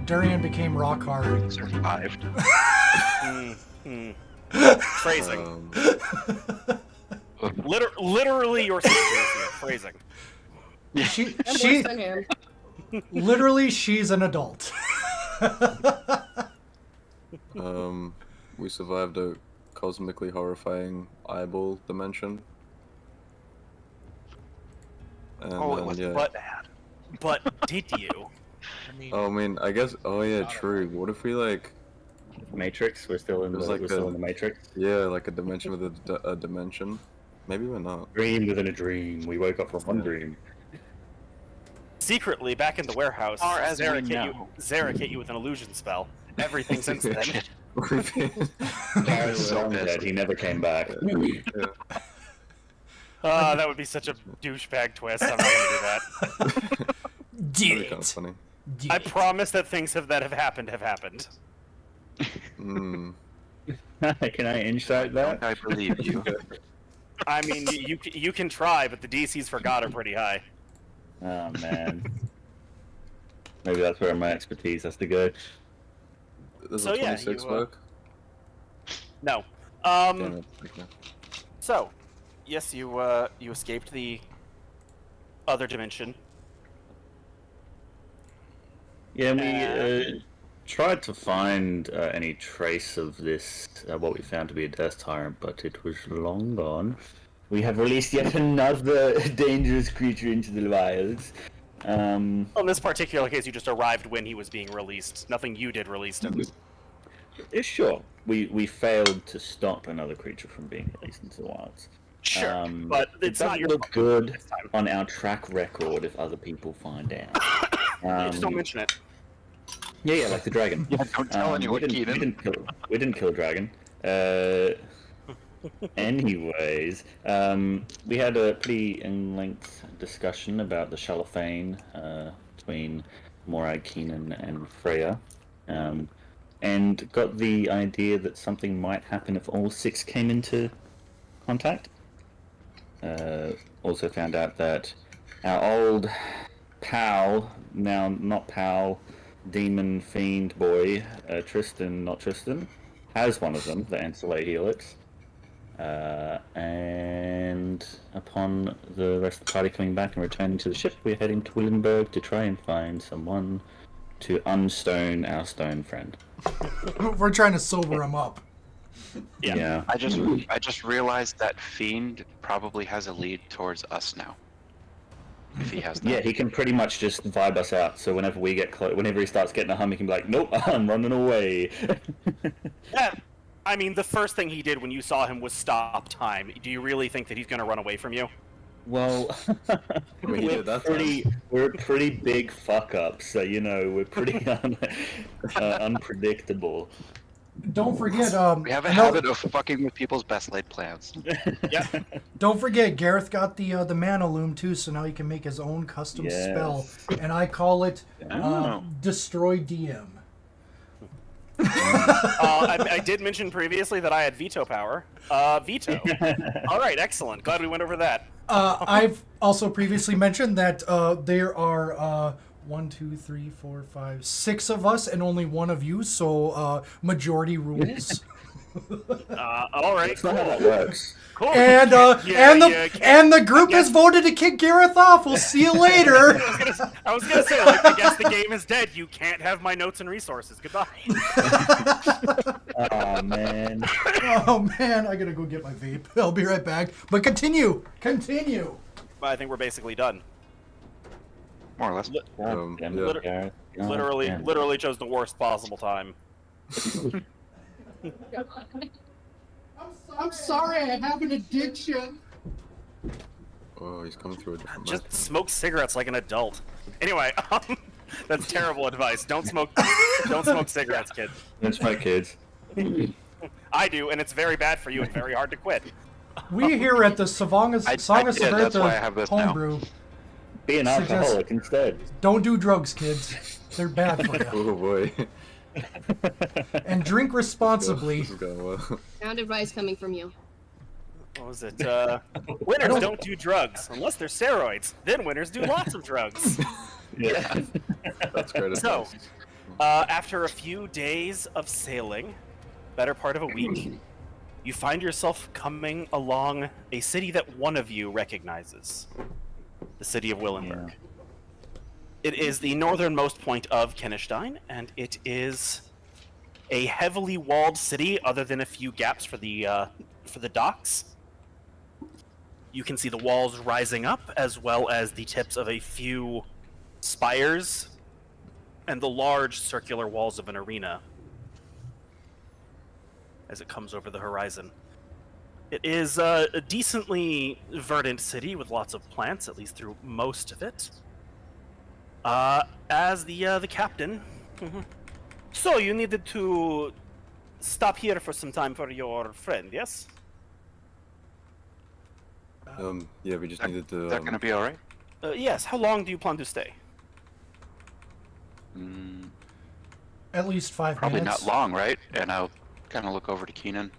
Durion became rock hard. Survived. Phrasing. Literally your sister is here. Phrasing. She literally, she's an adult. We survived a cosmically horrifying eyeball dimension. And Oh, it was butt bad. But did you? I guess. Oh yeah, true. What if we like? Matrix? We're still in the Matrix. Yeah, like a dimension with a dimension. Maybe we're not. Dream within a dream. We woke up from one dream. Secretly, back in the warehouse, Zarek hit you with an illusion spell. Everything since then. So dead. He never came back. That would be such a douchebag twist. I'm not gonna do that. Did it. Kind of funny. I promise that things that have happened have happened. Can I insight that? I believe you. I mean, you can try, but the DCs for God are pretty high. Oh man. Maybe that's where my expertise has to go. Does So, a yeah, 26 you, work? No. Damn it. Okay. So, Yes, you escaped the other dimension. Yeah, we tried to find any trace of this, what we found to be a death tyrant, but it was long gone. We have released yet another dangerous creature into the wilds. In this particular case, you just arrived when he was being released. Nothing you did released him. Sure, we failed to stop another creature from being released into the wilds. Sure, but it's not your look good on our track record if other people find out. Just don't mention it. Yeah, like the dragon. Yeah, don't tell anyone, Keenan. We didn't kill a dragon. Anyways, we had a pretty in-length discussion about the Shalafane between Morag, Keenan, and Freya, and got the idea that something might happen if all 6 came into contact. Also found out that our old pal, now not pal, demon fiend boy, Tristan, not Tristan, has one of them, the Ancillate Helix. And upon the rest of the party coming back and returning to the ship, we're heading to Willenburg to try and find someone to unstone our stone friend. We're trying to sober him up. Yeah. I just realized that Fiend probably has a lead towards us now. If he has that. Yeah, he can pretty much just vibe us out. So whenever we get whenever he starts getting a hum, he can be like, "Nope, I'm running away." Yeah, I mean, the first thing he did when you saw him was stop time. Do you really think that he's going to run away from you? Well, we're pretty big fuck ups, so we're pretty unpredictable. Don't forget, we have a habit of fucking with people's best laid plans. Yeah. Don't forget, Gareth got the mana loom too, so now he can make his own custom spell, and I call it Destroy DM. I did mention previously that I had veto power. Veto. All right, excellent. Glad we went over that. I've also previously mentioned that there are 1, 2, 3, 4, 5, 6 of us, and only one of you. So majority rules. All right. That's not how that works. Cool. And the group has voted to kick Gareth off. We'll see you later. I was gonna say, like, I guess the game is dead. You can't have my notes and resources. Goodbye. Oh man. Oh man, I gotta go get my vape. I'll be right back. But continue. I think we're basically done. More or less. Literally chose the worst possible time. I'm sorry, I have an addiction. Oh, he's coming through a different Just mic. smoke cigarettes like an adult. Anyway, that's terrible advice. Don't smoke cigarettes, kids. Don't smoke, kids. I do, and it's very bad for you and very hard to quit. We here at the Song of that's why I have Svertha this now. homebrew Be an alcoholic instead. don't do drugs, kids. They're bad for you. Oh boy. And drink responsibly. This is going well. Sound advice coming from you. What was it? Winners don't do drugs unless they're steroids. Then winners do lots of drugs. Yeah. That's great. So, advice. after a few days of sailing, better part of a week, you find yourself coming along a city that one of you recognizes. The city of Willenburg. Yeah. It is the northernmost point of Kenneschtein, and it is a heavily walled city, other than a few gaps for the docks. You can see the walls rising up, as well as the tips of a few spires, and the large circular walls of an arena as it comes over the horizon. It is a decently verdant city with lots of plants, at least through most of it. As the captain. So you needed to stop here for some time for your friend, yes? Yeah, we just needed to. Is that gonna be alright? Yes. How long do you plan to stay? At least 5 Probably minutes. not long, right? And I'll kind of look over to Keenan.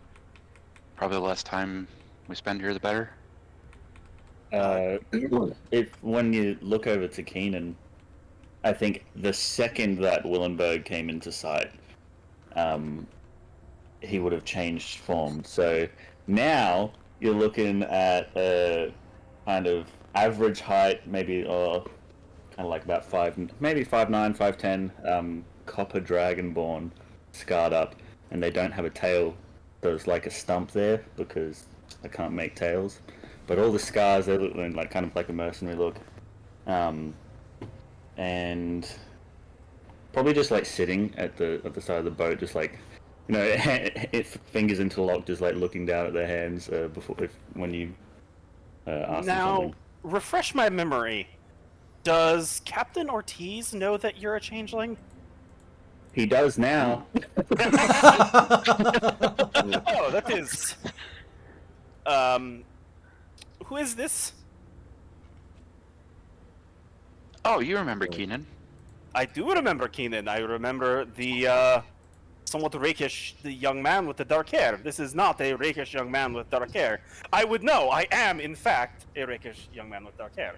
Probably the less time we spend here, the better. When you look over to Keenan, I think the second that Willenburg came into sight, he would have changed form. So now you're looking at a kind of average height, maybe or kind of like about maybe 5'9", 5'10", copper dragonborn, scarred up, and they don't have a tail. There's like a stump there because I can't make tails, but all the scars they look like kind of like a mercenary look, and probably just like sitting at the side of the boat, just like fingers interlocked, just like looking down at their hands when you ask them Now, something. refresh my memory. Does Captain Ortiz know that you're a changeling? He does now. Oh, that is. Who is this? Oh, you remember Keenan? I do remember Keenan. I remember the somewhat rakish young man with the dark hair. This is not a rakish young man with dark hair. I would know. I am, in fact, a rakish young man with dark hair.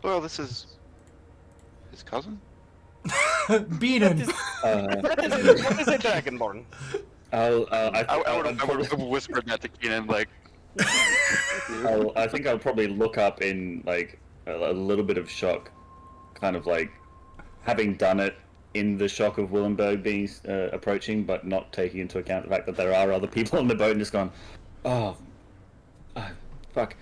Well, this is his cousin. Beaten. What is a dragonborn? I would have whispered that to Keenan, like. I think I'll probably look up in like a little bit of shock, kind of like having done it in the shock of Willenburg being approaching, but not taking into account the fact that there are other people on the boat, and just gone, fuck.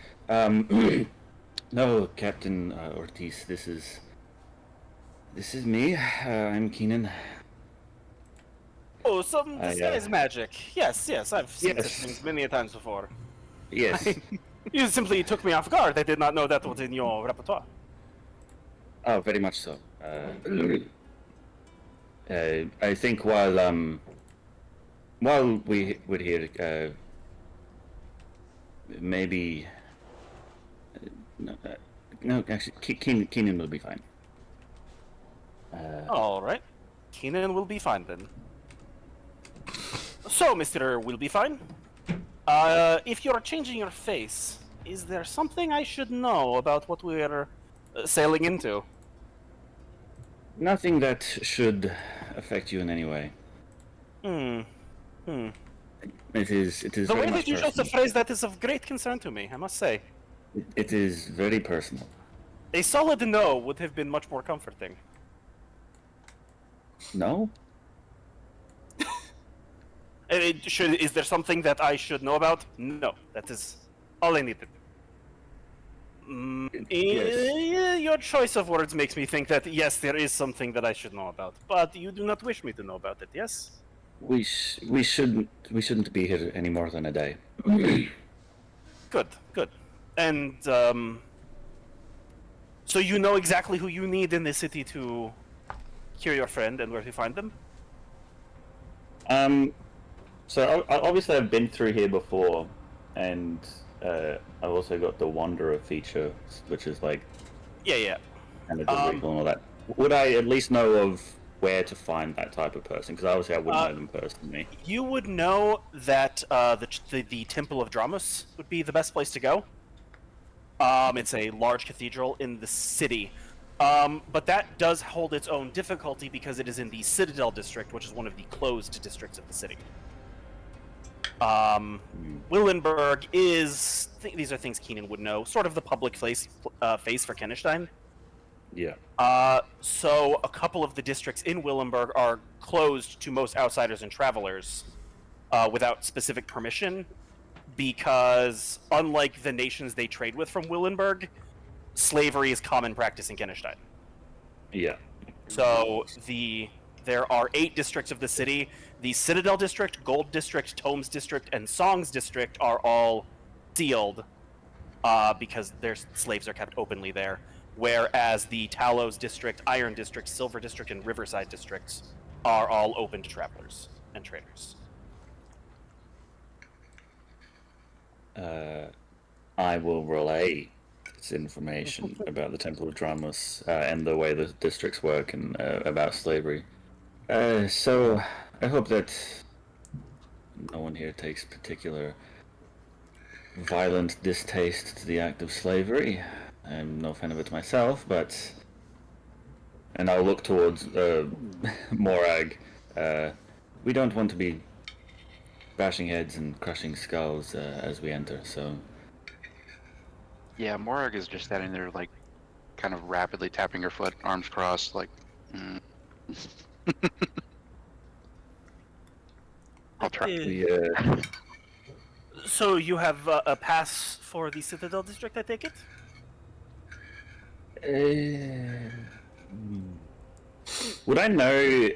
No, Captain Ortiz, this is me. I'm Keenan. Oh, some disguise magic. Yes, I've seen such things many a times before. Yes. You simply took me off guard. I did not know that was in your repertoire. Oh, very much so. I think while we were here, maybe no, actually, Keenan will be fine. All right, Keenan will be fine then. So, Mr. Will be fine. If you're changing your face, is there something I should know about what we're sailing into? Nothing that should affect you in any way. It is The very way much that you chose to personal. phrase that is of great concern to me, I must say. It is very personal. A solid no would have been much more comforting. No? Is there something that I should know about? No, that is all I needed. Yes. Your choice of words makes me think that yes, there is something that I should know about, but you do not wish me to know about it. Yes? We shouldn't be here any more than a day. Good. And so you know exactly who you need in the city to cure your friend and where to find them? So obviously I've been through here before, and I've also got the Wanderer feature, which is like Yeah. kind of the and all that. Would I at least know of where to find that type of person? Because obviously I wouldn't know them personally. You would know that the Temple of Dramus would be the best place to go. It's a large cathedral in the city. But that does hold its own difficulty because it is in the Citadel district, which is one of the closed districts of the city. Willenburg is... these are things Keenan would know. Sort of the public face for Kenneschtein. Yeah. So a couple of the districts in Willenburg are closed to most outsiders and travelers without specific permission, because unlike the nations they trade with from Willenburg, slavery is common practice in Kenneschtein. Yeah. So there are 8 districts of the city. The Citadel District, Gold District, Tomes District, and Songs District are all sealed because their slaves are kept openly there. Whereas the Talos District, Iron District, Silver District, and Riverside Districts are all open to travelers and traders. I will relay this information about the Temple of Dramus and the way the districts work and about slavery. So I hope that no one here takes particular violent distaste to the act of slavery. I'm no fan of it myself, and I'll look towards Morag. We don't want to be bashing heads and crushing skulls as we enter. So Yeah, Morag is just standing there, like, kind of rapidly tapping her foot, arms crossed, like, mm. I'll try. we So you have a pass for the Citadel District, I take it? would I know?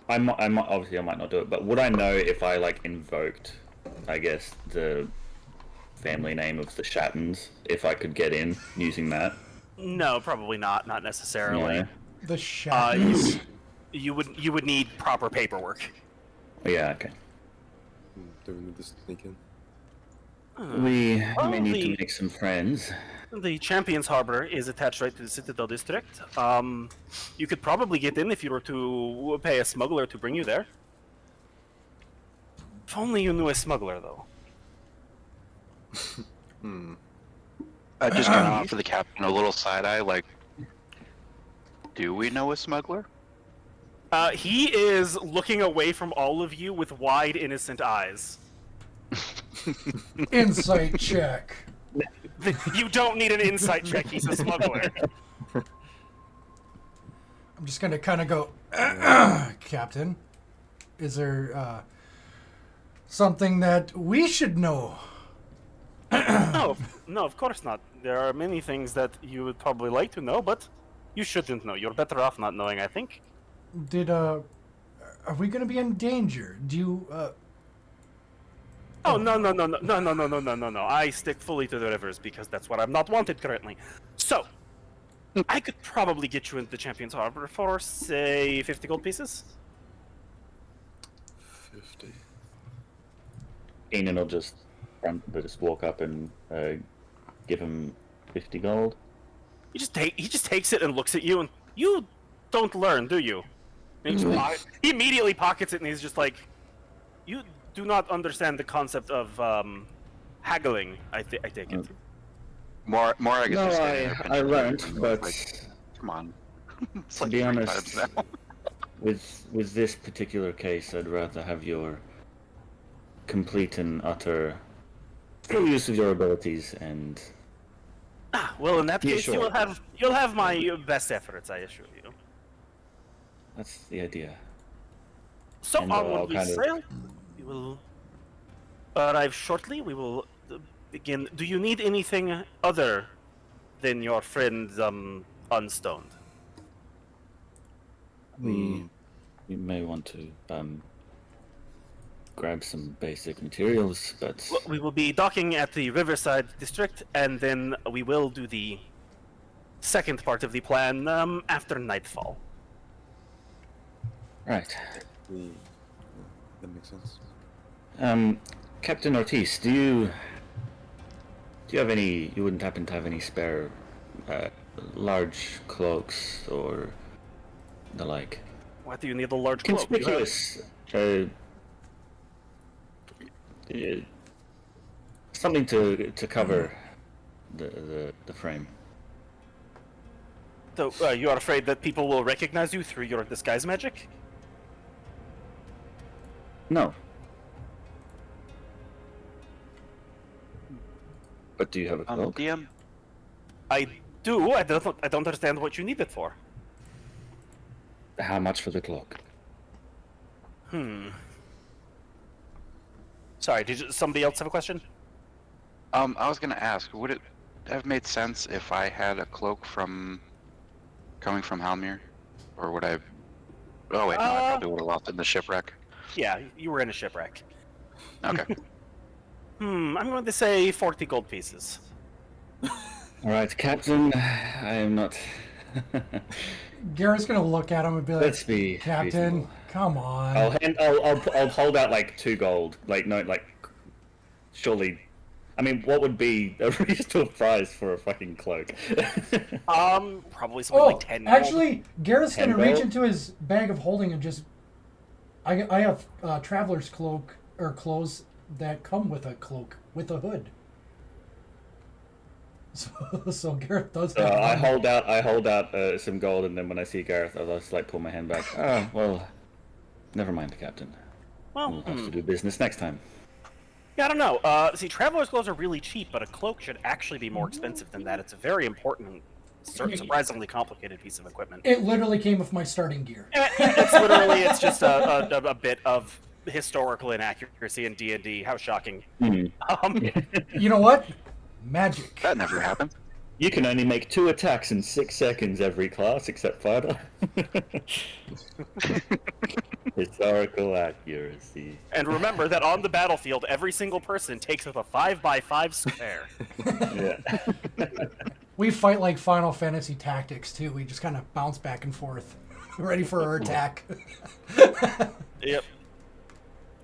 I might obviously I might not do it, but would I know if I like invoked, I guess, the family name of the Shattons, if I could get in using that? No, probably not. Not necessarily. Yeah. The shadows. You would need proper paperwork. Yeah. Okay. Do we need to sneak in? We Well, may need to the- make some friends. The Champions Harbor is attached right to the Citadel District. You could probably get in if you were to pay a smuggler to bring you there. If only you knew a smuggler, though. I just kind of offer the captain a little side eye, like, do we know a smuggler? He is looking away from all of you with wide, innocent eyes. Insight check. You don't need an insight check. He's a smuggler. I'm just gonna kind of go, Captain. Is there something that we should know? No, of course not. There are many things that you would probably like to know, but you shouldn't know. You're better off not knowing, I think. Are we gonna be in danger? Do you Oh, no. I stick fully to the rivers because that's what I'm not wanted currently. So, I could probably get you into the Champions Harbor for, say, 50 gold pieces. 50. Keenan will just walk up and give him 50 gold. He just takes it and looks at you, and you don't learn, do you? And he immediately pockets it, and he's just like, you do not understand the concept of haggling, I take it. Morag is No, just standing there I pinching learned, her, but like, come on. It's to like be 3 honest, times now. with this particular case, I'd rather have your complete and utter full use of your abilities and Well, in that Yeah, case, sure. you'll have my best efforts, I assure you. that's the idea. So And, I'll onward we kind of- sail. We will arrive shortly. We will begin. Do you need anything other than your friend Unstoned? We may want to grab some basic materials, but Well, we will be docking at the Riverside District, and then we will do the second part of the plan after nightfall. right. That makes sense. Captain Ortiz, do you have any? You wouldn't happen to have any spare large cloaks or the like? What do you need a large cloak? You have- Conspicuous. Something to cover the frame. So you are afraid that people will recognize you through your disguise magic? No. But do you have a cloak? DM, I do. I don't understand what you need it for. How much for the cloak? Sorry, did somebody else have a question? I was gonna ask, would it have made sense if I had a cloak coming from Halmir? Or would I... Oh wait, no, I probably would have lost it in the shipwreck. Yeah, you were in a shipwreck. Okay. I'm going to say 40 gold pieces. Alright, Captain, I am not... Garrett's gonna look at him and be like, Let's be Captain, reasonable. come on. I'll hold out like 2 gold. Like, no, like, surely... I mean, what would be a reasonable price for a fucking cloak? Probably something Oh, like 10 gold. actually, Garrett's gonna 10 reach gold? into his bag of holding and just. I have traveler's cloak or clothes that come with a cloak with a hood. So Garrett does have. I one. hold out some gold, and then when I see Gareth, I'll just like pull my hand back. Oh well, never mind, Captain. Well, We'll have to do business next time. yeah, I don't know. See, traveler's clothes are really cheap, but a cloak should actually be more expensive than that. It's a very important, surprisingly complicated piece of equipment. It literally came with my starting gear. It's just a bit of historical inaccuracy in D&D. How shocking. You know what? Magic. That never happened. You can only make 2 attacks in 6 seconds every class, except fighter. Historical accuracy. And remember that on the battlefield, every single person takes up a 5x5 square. Yeah. We fight like Final Fantasy Tactics too. We just kind of bounce back and forth, ready for our attack. Yep.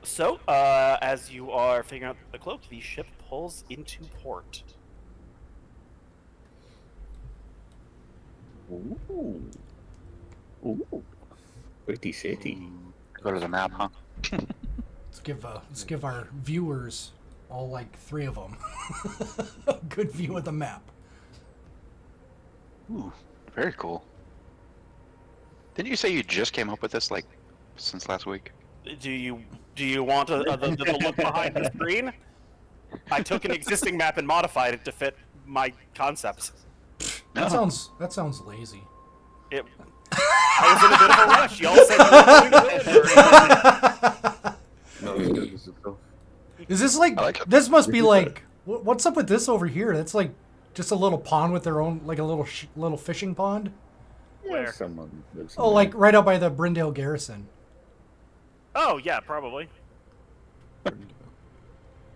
So, as you are figuring out the cloak, the ship pulls into port. Ooh. Ooh. Pretty city. Go to the map, huh? Let's give our viewers, all like 3 of them, a good view of the map. Ooh, very cool. Didn't you say you just came up with this, like, since last week? Do you want the look behind the screen? I took an existing map and modified it to fit my concepts. That sounds lazy. I was in a bit of a rush. Y'all said you were going to No, it's good. This is cool. Is this like, I like it. this must be like, what's up with this over here? That's like just a little pond with their own, like a little fishing pond. Where? Someone lives in Oh, there. like right out by the Brindale Garrison. Oh, yeah, probably.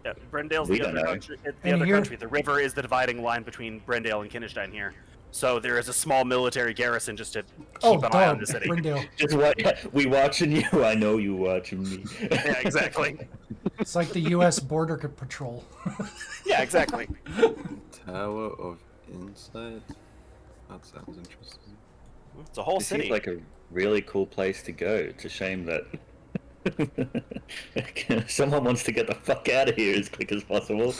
Yeah, Brendale's We the don't other know. country. The And other here- country. The river is the dividing line between Brendale and Kenneschtein here. So there is a small military garrison just to keep an eye on the city. Brindale. Just what? We watching you. I know you watching me. Yeah, exactly. It's like the U.S. Border Patrol. Yeah, exactly. Tower of Insight? That sounds interesting. It's a whole This city. seems like a really cool place to go. It's a shame that someone wants to get the fuck out of here as quick as possible.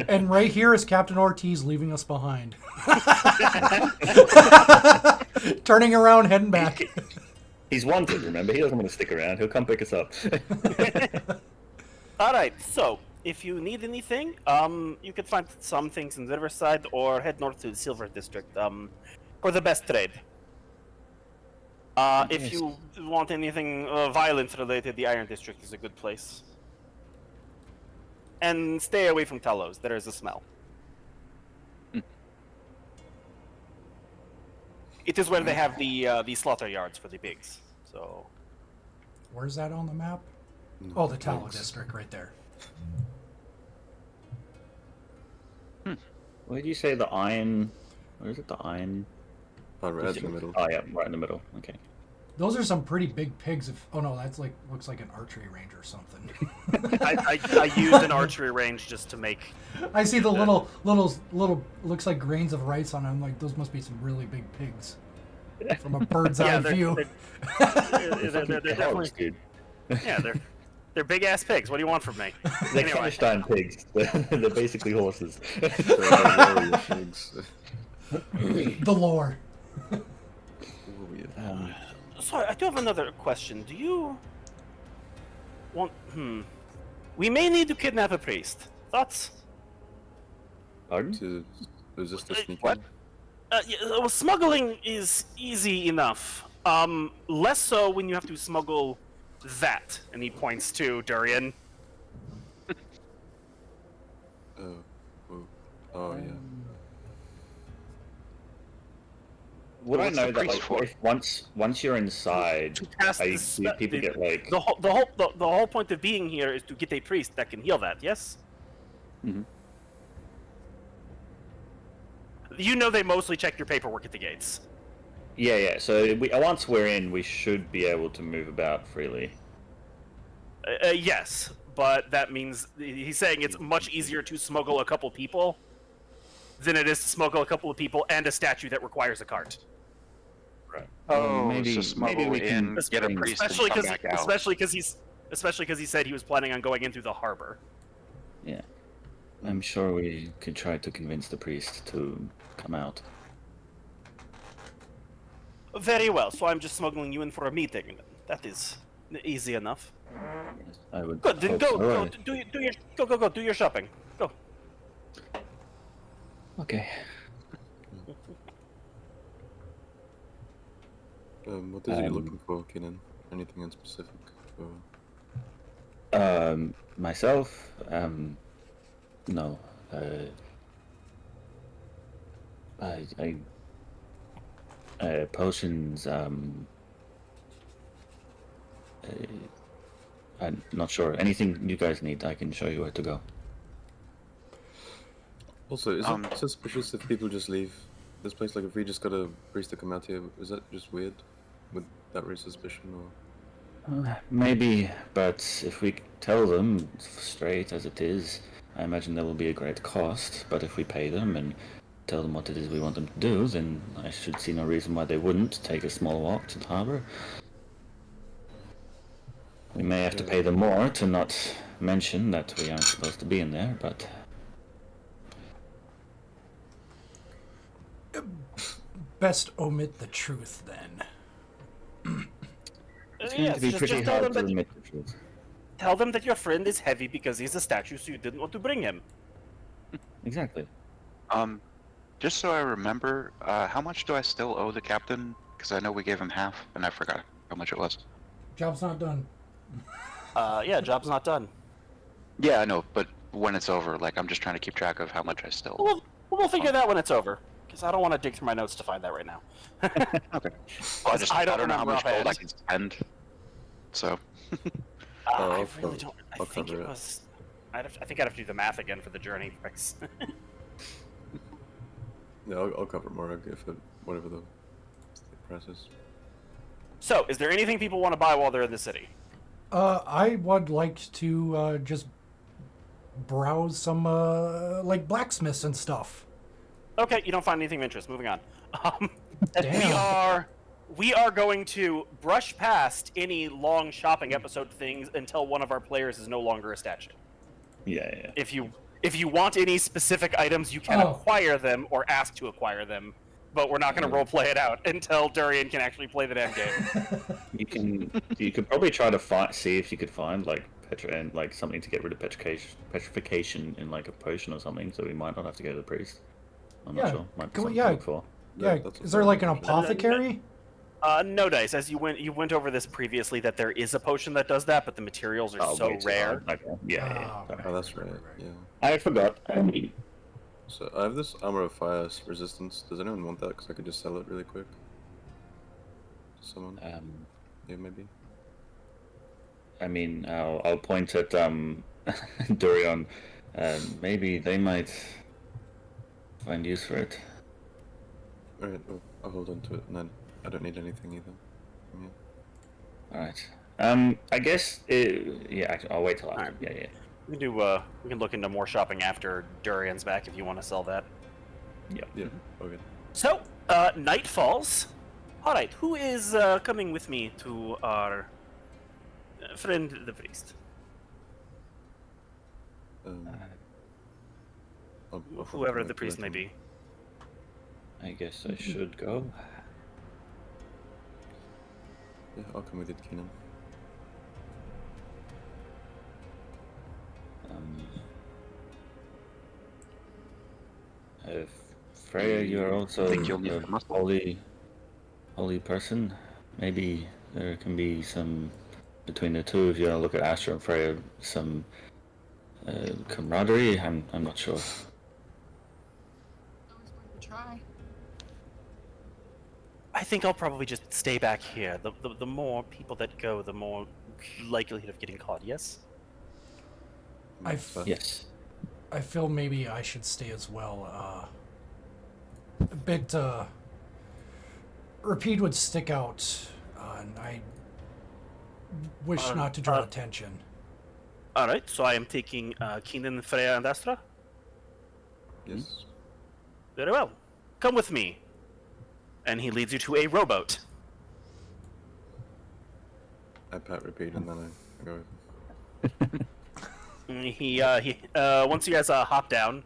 And right here is Captain Ortiz leaving us behind. Turning around, heading back. He's wanted, remember? He doesn't want to stick around. He'll come pick us up. All right. So if you need anything, you can find some things in Riverside or head north to the Silver District for the best trade. If you want anything violence related, the Iron District is a good place. And stay away from Talos. There is a smell. It is where they have the slaughter yards for the pigs. So Where's that on the map? Oh, the Tallow District right there. Where did you say the iron? Where is it? The iron? Oh, right in the middle. Oh yeah, right in the middle. Okay. Those are some pretty big pigs. Oh no, that's like looks like an archery range or something. I used an archery range just to make. I see the little looks like grains of rice on them. Like those must be some really big pigs from a bird's eye view. They're definitely, Hogs, dude. yeah, they're big ass pigs. What do you want from me? They're Anyway. Kenneschtein pigs. They're basically horses. So, warrior pigs. The lore. Warrior. Sorry, I do have another question. Do you want? We may need to kidnap a priest. Thoughts? Pardon? To resist the sneak what? in. Yeah, well, smuggling is easy enough. Less so when you have to smuggle that. And he points to Durion. Oh, yeah. Would I What's the know that priest like, for? if once you're inside, Cast do the people get like? the whole point of being here is to get a priest that can heal that. Yes. Mhm. You know they mostly check your paperwork at the gates. Yeah. So once we're in, we should be able to move about freely. Yes, but that means he's saying it's much easier to smuggle a couple people than it is to smuggle a couple of people and a statue that requires a cart. Right. Oh, so smuggle we in, can get a bring- priest, Especially and come back out. because he said he was planning on going in through the harbor. Yeah. I'm sure we could try to convince the priest to come out. Very well. So I'm just smuggling you in for a meeting. That is easy enough. Yes, I would. Good. Then hope go. so. Go. Do your shopping. Go. Okay. What is it you're looking for, Keenan? Anything in specific? Myself, no. Potions, I'm not sure. Anything you guys need, I can show you where to go. Also, is it suspicious if people just leave this place? Like, if we just got a priest to come out here, is that just weird? Would that raise suspicion, or...? Maybe, but if we tell them straight as it is, I imagine there will be a great cost. But if we pay them and tell them what it is we want them to do, then I should see no reason why they wouldn't take a small walk to the harbor. We may have to pay them more to not mention that we aren't supposed to be in there, but... Best omit the truth, then. It's going to be pretty hard to admit the truth. Tell them that your friend is heavy because he's a statue, so you didn't want to bring him. Exactly. Just so I remember, how much do I still owe the captain? Because I know we gave him half, and I forgot how much it was. Job's not done. Yeah, job's not done. Yeah, I know, but when it's over, like, I'm just trying to keep track of how much I still... We'll figure that when it's over. Because I don't want to dig through my notes to find that right now. Okay. Well, I don't know how much remember gold I can spend. So... I really don't. I I'll think cover it it. was. I think I'd have to do the math again for the journey price. Yeah, I'll cover more if it, whatever the price is. So, is there anything people want to buy while they're in the city? I would like to just browse some like blacksmiths and stuff. Okay, you don't find anything of interest. Moving on. Damn. We are going to brush past any long shopping episode things until one of our players is no longer a statue. Yeah. If you want any specific items, you can acquire them or ask to acquire them, but we're not going to roleplay it out until Durion can actually play the damn game. You could probably try to see if you could find like something to get rid of petrification in like a potion or something. So we might not have to go to the priest. I'm not sure. Might be something to look for. Yeah, is there like an apothecary? No dice. As you went over this previously, that there is a potion that does that, but the materials are so rare. Okay. Yeah. Oh, that's right. Yeah. I forgot. So I have this armor of fire resistance. Does anyone want that? Because I could just sell it really quick. To someone. Yeah, maybe. I mean, I'll point at Durion. Maybe they might find use for it. Alright, well, I'll hold on to it, and then I don't need anything either. Yeah. Alright. I guess... I'll wait till after. Alright. Yeah. We can do. We can look into more shopping after Durion's back if you want to sell that. Yeah, okay. So, night falls. All right, who is coming with me to our friend the priest? I'll Whoever the priest may be. I guess I should go. Yeah, I'll come with you, Keenan. Freya, you're also Think you'll need a muscle? holy person. Maybe there can be some between the two of you. Look at Asher and Freya, some camaraderie. I'm not sure. Always worth a try. I think I'll probably just stay back here. The more people that go, the more likelihood of getting caught. Yes. Yes. I feel maybe I should stay as well. A bit, Repeat would stick out, and I wish not to draw attention. All right, so I am taking Keenan, Freya, and Astra. Yes. Very well. Come with me. And he leads you to a rowboat. I pat Repeat and then I go with him. He once you guys hop down,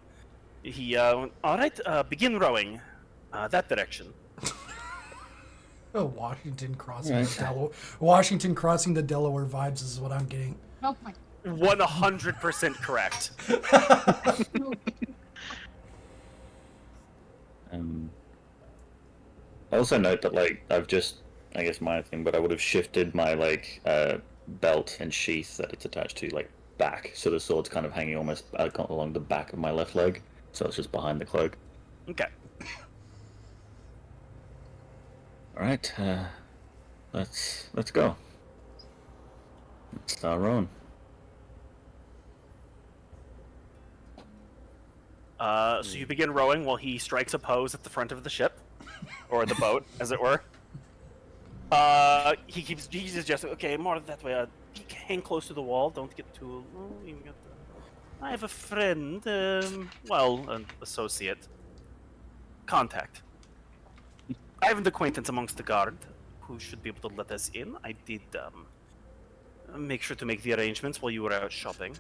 he all right, begin rowing, that direction. Oh, Washington crossing the Delaware vibes is what I'm getting. Oh my. 100% correct. I also note that, like, I've just, I guess minor thing, but I would have shifted my, like, belt and sheath that it's attached to, like, back, so the sword's kind of hanging almost along the back of my left leg, so it's just behind the cloak. Okay. Alright, let's go. Let's start rowing. So you begin rowing while he strikes a pose at the front of the ship, or the boat, as it were. He's just okay, more that way. Hang close to the wall. Don't get too. I have a friend. An associate. Contact. I have an acquaintance amongst the guard who should be able to let us in. I did make sure to make the arrangements while you were out shopping.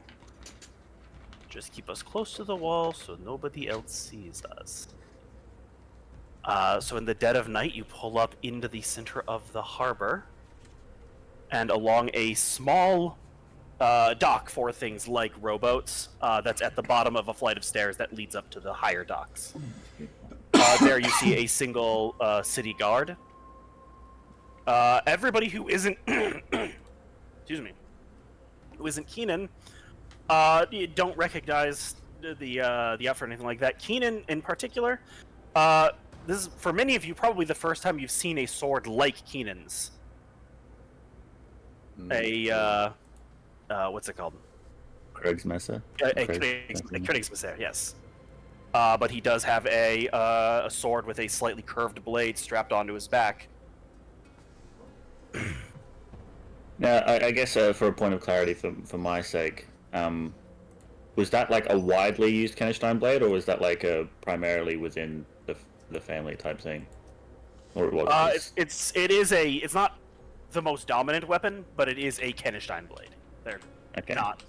Just keep us close to the wall so nobody else sees us. So in the dead of night, you pull up into the center of the harbor, and along a small dock for things like rowboats that's at the bottom of a flight of stairs that leads up to the higher docks. There you see a single city guard. Everybody who isn't, excuse me, who isn't Keenan, you don't recognize the outfit or anything like that. Keenan, in particular, this is, for many of you, probably the first time you've seen a sword like Keenan's. What's it called? Kriegsmesser? A Kriegsmesser, yes. But he does have a sword with a slightly curved blade strapped onto his back. Now, I guess for a point of clarity, for my sake, was that like a widely used Kenneschtein blade, or was that like a primarily within the family type thing? Or what? It's not the most dominant weapon, but it is a Kenneschtein blade. They're not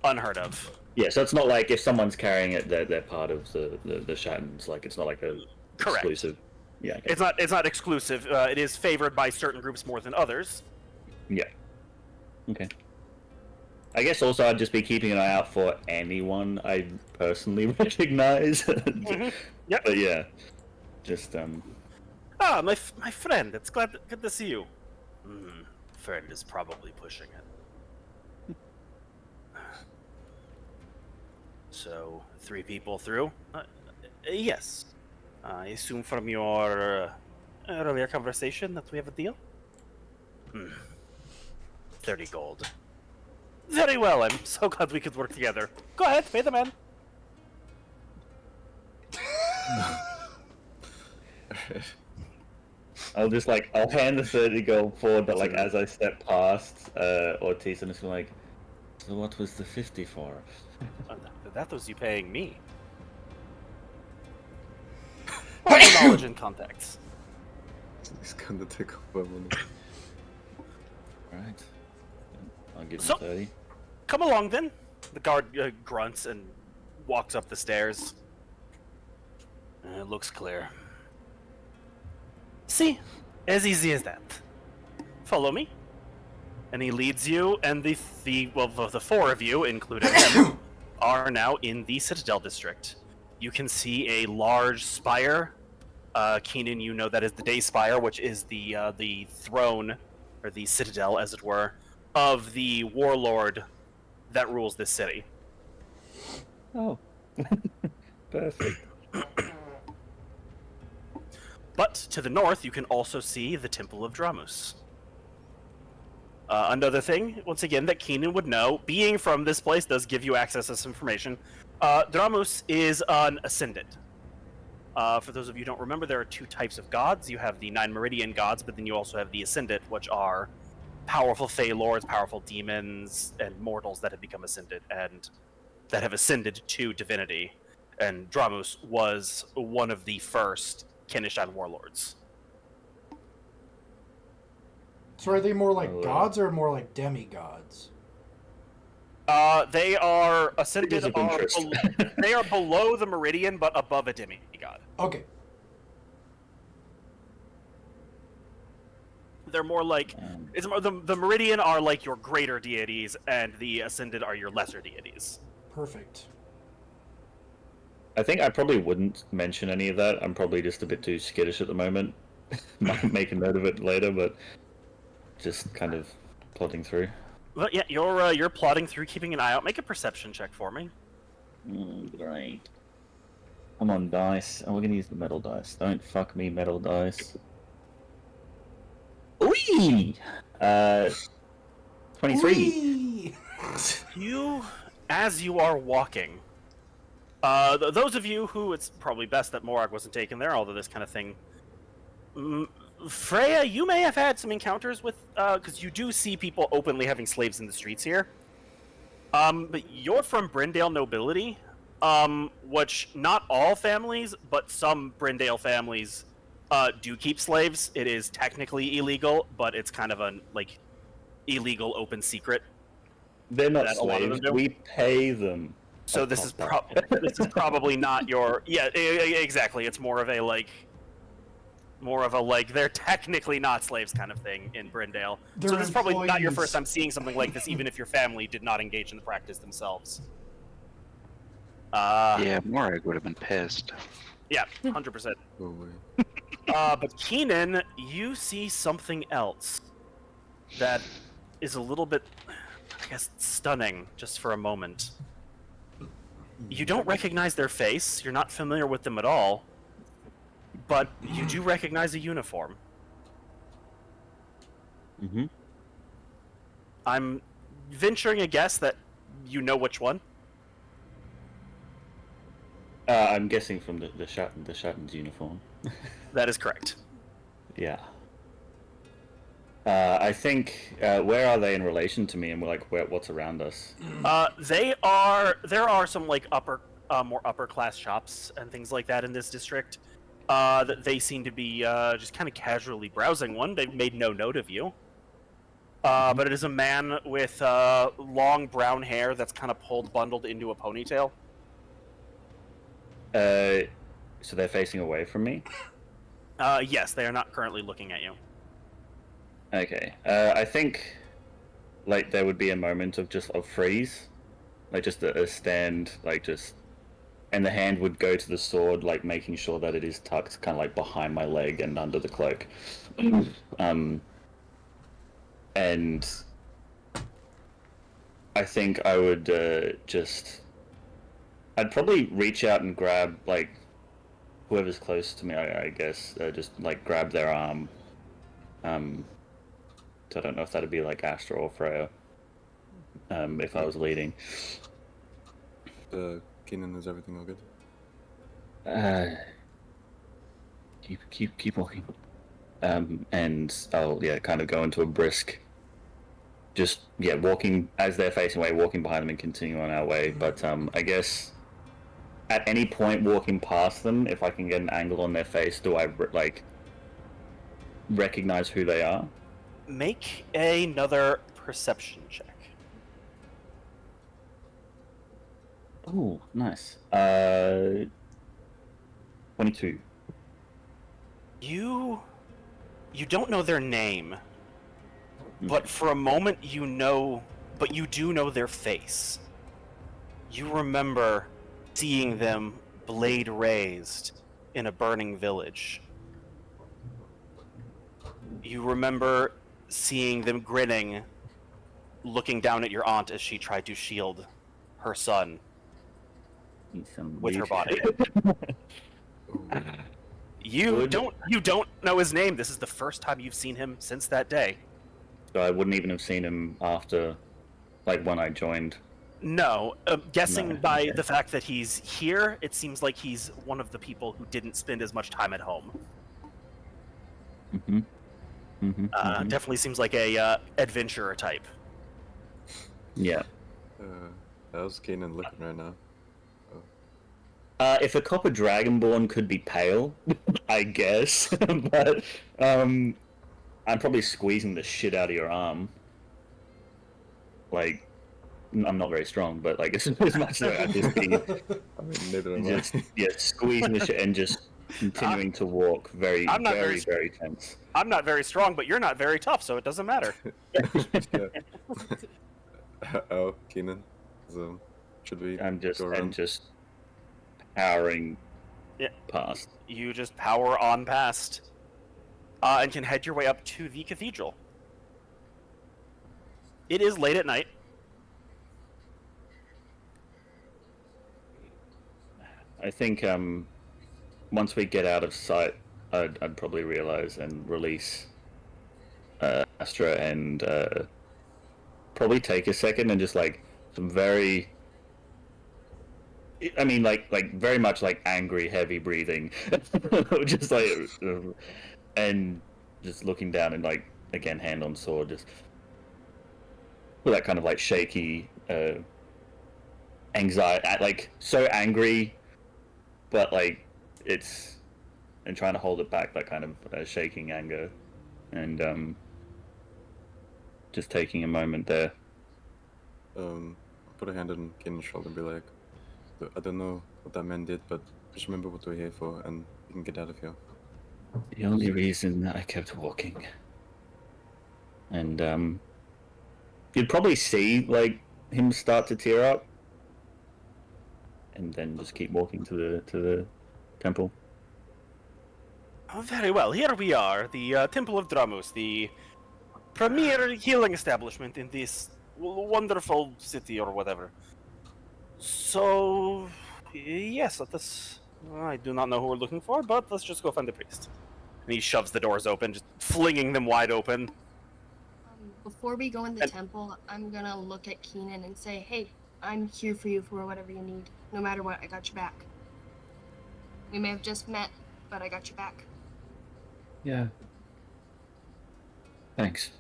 unheard of. Yeah, so it's not like if someone's carrying it, they're part of the Shattens. Like it's not like a exclusive. Yeah. Okay. It's not exclusive. It is favored by certain groups more than others. Yeah. Okay. I guess also I'd just be keeping an eye out for anyone I personally recognize. Mm-hmm. Yep. But yeah, just my friend. It's good to see you. Friend is probably pushing it. So 3 people through. Yes. I assume from your earlier conversation that we have a deal. 30 gold. Very well, I'm so glad we could work together. Go ahead, pay the man. I'll hand the 30 gold forward, but like as I step past Ortiz, I'm just like, so what was the 50 for? That was you paying me. All knowledge and contacts. He's gonna take over money. Alright. I'll give So- him 30. Come along then. The guard grunts and walks up the stairs. It looks clear. See, as easy as that. Follow me. And he leads you, and the 4 of you, including him, are now in the Citadel district. You can see a large spire. Keenan, you know that is the Day Spire, which is the throne, or the citadel, as it were, of the warlord that rules this city. Oh. Perfect. But to the north, you can also see the Temple of Dramus. Another thing, once again, that Keenan would know, being from this place does give you access to some information. Dramus is an ascendant. For those of you who don't remember, there are 2 types of gods. You have the 9 Meridian gods, but then you also have the Ascendant, which are powerful Fey Lords, powerful demons, and mortals that have become ascended, and that have ascended to divinity. And Dramus was one of the first Kenneschtein warlords. So are they more like gods or more like demigods? They are ascended. Figures of interest. They are below the Meridian, but above a demigod. Okay. They're more like it's more the Meridian are like your greater deities, and the Ascended are your lesser deities. Perfect. I think I probably wouldn't mention any of that. I'm probably just a bit too skittish at the moment. Might make a note of it later, but just kind of plodding through. But yeah, you're plodding through, keeping an eye out. Make a perception check for me. Great. Come on, dice. Oh, we're gonna use the metal dice. Don't fuck me, metal dice. Ooh! 23. Whee! As you are walking, those of you who it's probably best that Morag wasn't taken there, although this kind of thing. Freya, you may have had some encounters with, because you do see people openly having slaves in the streets here. But you're from Brindale nobility, which not all families, but some Brindale families do keep slaves. It is technically illegal, but it's kind of a illegal open secret. They're not slaves. We pay them. So this is probably not your exactly. It's more of a they're technically not slaves kind of thing in Brindale. So this is probably not your first time seeing something like this, even if your family did not engage in the practice themselves. Yeah, Morag would have been pissed. Yeah, 100%. Go away. But Keenan, you see something else that is a little bit, I guess, stunning, just for a moment. You don't recognize their face, you're not familiar with them at all, but you do recognize a uniform. Mm-hmm. I'm venturing a guess that you know which one. I'm guessing from the Shatten's uniform. That is correct. Yeah. I think, where are they in relation to me, and what's around us? There are some more upper class shops and things like that in this district. That they seem to be just kind of casually browsing one. They've made no note of you. But it is a man with long brown hair that's kind of bundled into a ponytail. So they're facing away from me? Yes, they are not currently looking at you. Okay. I think, there would be a moment of freeze. Just a stand, and the hand would go to the sword, making sure that it is tucked kind of behind my leg and under the cloak. And I think I would I'd probably reach out and grab whoever's close to me. I guess just grab their arm. So I don't know if that'd be Astra or Freya. If I was leading. Keenan, is everything all good? Keep walking. And I'll kind of go into a brisk. Walking as they're facing away, walking behind them and continuing on our way. But I guess at any point walking past them, if I can get an angle on their face, do I recognize who they are? Make another perception check. Oh, nice. 22. You don't know their name, but for a moment you do know their face. You remember seeing them blade raised in a burning village. You remember seeing them grinning, looking down at your aunt as she tried to shield her son with her body. You don't know his name. This is the first time you've seen him since that day. So I wouldn't even have seen him after, when I joined. No, guessing by the fact that he's here, it seems like he's one of the people who didn't spend as much time at home. Mm-hmm. Mm-hmm. Definitely seems like a adventurer type. Yeah. How's Keenan looking right now? If a copper dragonborn could be pale, I guess, but I'm probably squeezing the shit out of your arm. I'm not very strong, but as much as I just be, I mean, neither am I. squeezing the shit and just continuing to walk very, I'm not very, very- very tense. I'm not very strong, but you're not very tough, so it doesn't matter. Yeah. Oh, Keenan. So, should we I'm go around? just powering Yeah. past. You just power on past, and can head your way up to the cathedral. It is late at night. I think once we get out of sight, I'd probably realize and release Astra and probably take a second and just like some very. I mean, like very much like angry, heavy breathing, just like, and just looking down and like again, hand on sword, just with that kind of like shaky anxiety, like so angry, but like it's and trying to hold it back, that kind of shaking anger, and just taking a moment there. Put a hand on Keenan's shoulder and be like, I don't know what that man did, but just remember what we're here for, and we can get out of here. The only reason that I kept walking, and you'd probably see like him start to tear up, and then just keep walking to the temple. Oh, very well. Here we are, the Temple of Dramus, the premier healing establishment in this wonderful city or whatever. So, yes, let us. I do not know who we're looking for, but let's just go find the priest. And he shoves the doors open, just flinging them wide open. Before we go in the temple, I'm gonna look at Keenan and say, hey, I'm here for you for whatever you need. No matter what, I got your back. We may have just met, but I got your back. Yeah. Thanks.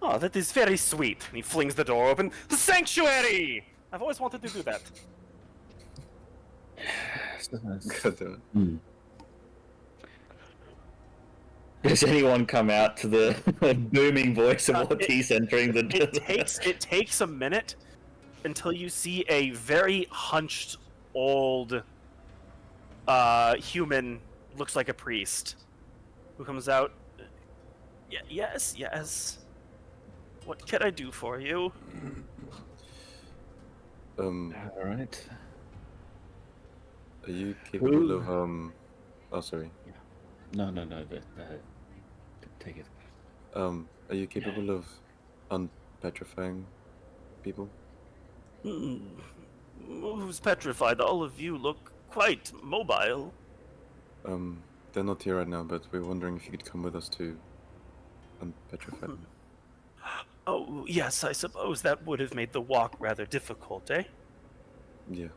Oh, that is very sweet. And he flings the door open. The sanctuary! I've always wanted to do that. God damn it. Does anyone come out to the booming voice of Ortiz entering the? It takes a minute until you see a very hunched old human, looks like a priest, who comes out. Yes. What can I do for you? All right. Are you capable of Oh, sorry. No. Take it. Are you capable of unpetrifying people? Who's petrified? All of you look quite mobile. They're not here right now, but we're wondering if you could come with us to unpetrify them. Oh, yes, I suppose that would have made the walk rather difficult, eh? Yeah.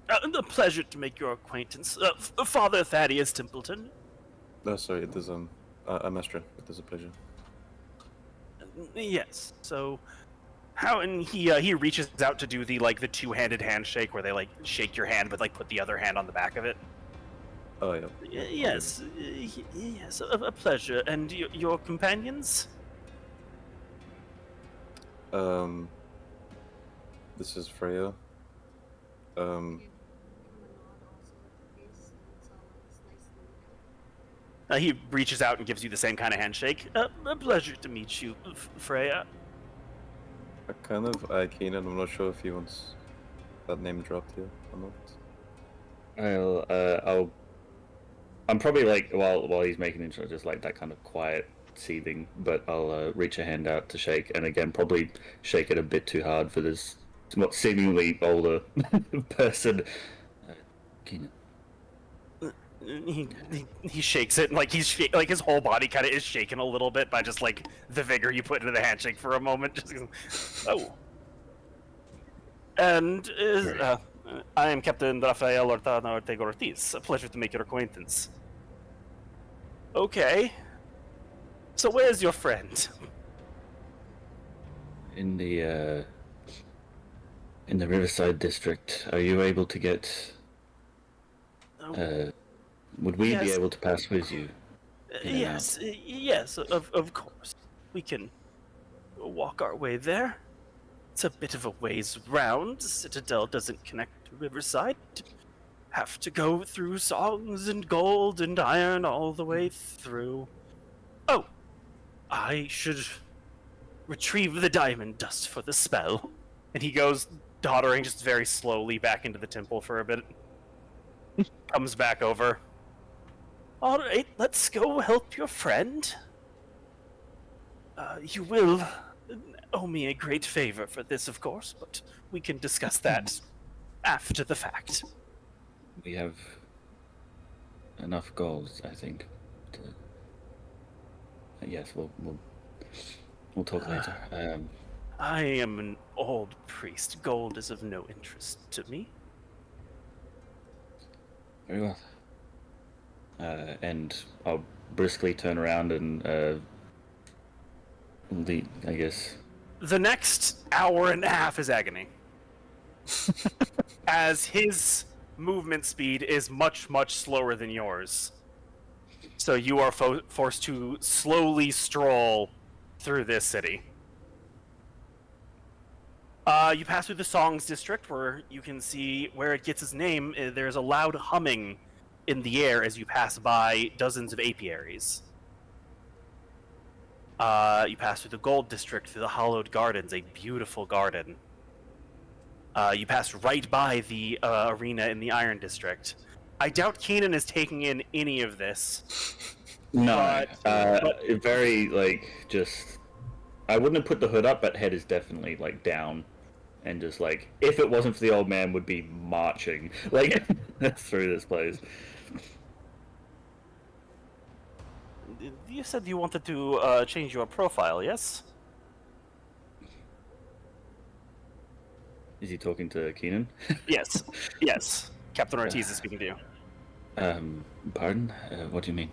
A pleasure to make your acquaintance. Father Thaddeus Templeton. Oh, sorry, it is, I'm Astra. It is a pleasure. Yes, so... and he reaches out to do the two-handed handshake where they shake your hand but put the other hand on the back of it. Oh, yeah. Yes, a pleasure. And your companions? This is Freya. He reaches out and gives you the same kind of handshake. A pleasure to meet you, Freya. I kind of like Keenan. I'm not sure if he wants that name dropped here or not. I'm probably while he's making the intro, just that kind of quiet seething, but I'll reach a hand out to shake, and again probably shake it a bit too hard for this what seemingly older person. Keenan. He shakes it, and his whole body kind of is shaken a little bit by just the vigor you put into the handshake for a moment. Just oh. And I am Captain Rafael Ortega Ortiz. A pleasure to make your acquaintance. Okay. So where's your friend? In the Riverside district. Are you able to get? Would we be able to pass with you? Yes, of course. We can walk our way there. It's a bit of a ways round. Citadel doesn't connect to Riverside. have to go through songs and gold and iron all the way through. Oh, I should retrieve the diamond dust for the spell. And he goes doddering just very slowly back into the temple for a bit. Comes back over. All right, let's go help your friend. You will owe me a great favor for this, of course, but we can discuss that after the fact. We have enough gold, I think. Yes, we'll talk later. I am an old priest. Gold is of no interest to me. Very well. And I'll briskly turn around and lead, I guess. The next hour and a half is agony. As his movement speed is much, much slower than yours. So you are forced to slowly stroll through this city. You pass through the Songs District, where you can see where it gets its name. There's a loud humming in the air as you pass by dozens of apiaries. You pass through the Gold District, through the Hallowed Gardens, a beautiful garden. You pass right by the arena in the Iron District. I doubt Keenan is taking in any of this. No, very, like, just... I wouldn't have put the hood up, but head is definitely, like, down. And just, like, if it wasn't for the old man, would be marching, like, through this place. You said you wanted to change your profile, yes? Is he talking to Keenan? Yes. Yes. Captain Ortiz is speaking to you. Pardon? What do you mean?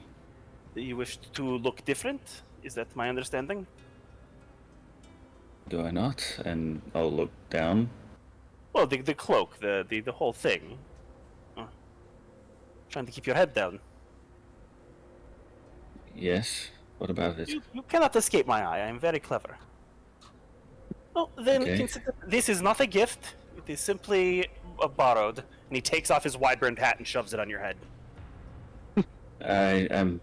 You wish to look different? Is that my understanding? Do I not? And I'll look down. Well, the cloak, the whole thing. Trying to keep your head down. Yes. What about it? You cannot escape my eye. I am very clever. Well, then Okay. consider this is not a gift. It is simply borrowed. And he takes off his wide-brimmed hat and shoves it on your head. I am.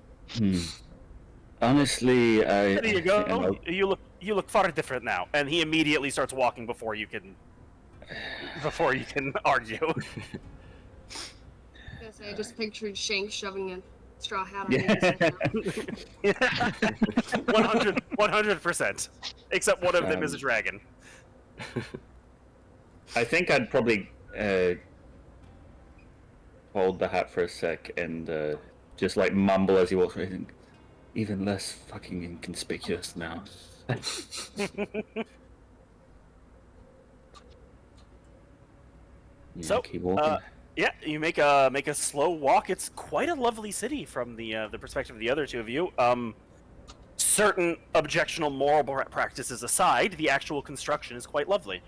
Honestly, I. There you go. You look far different now. And he immediately starts walking before you can argue. Yes, I just pictured Shank shoving a straw hat on Yeah. his head. 100%. Except one of them is a dragon. I think I'd probably hold the hat for a sec and just like mumble as he walks away. Even less fucking inconspicuous now. Yeah, So, keep walking. Yeah, you make a slow walk. It's quite a lovely city from the perspective of the other two of you. Certain objectionable moral practices aside, the actual construction is quite lovely.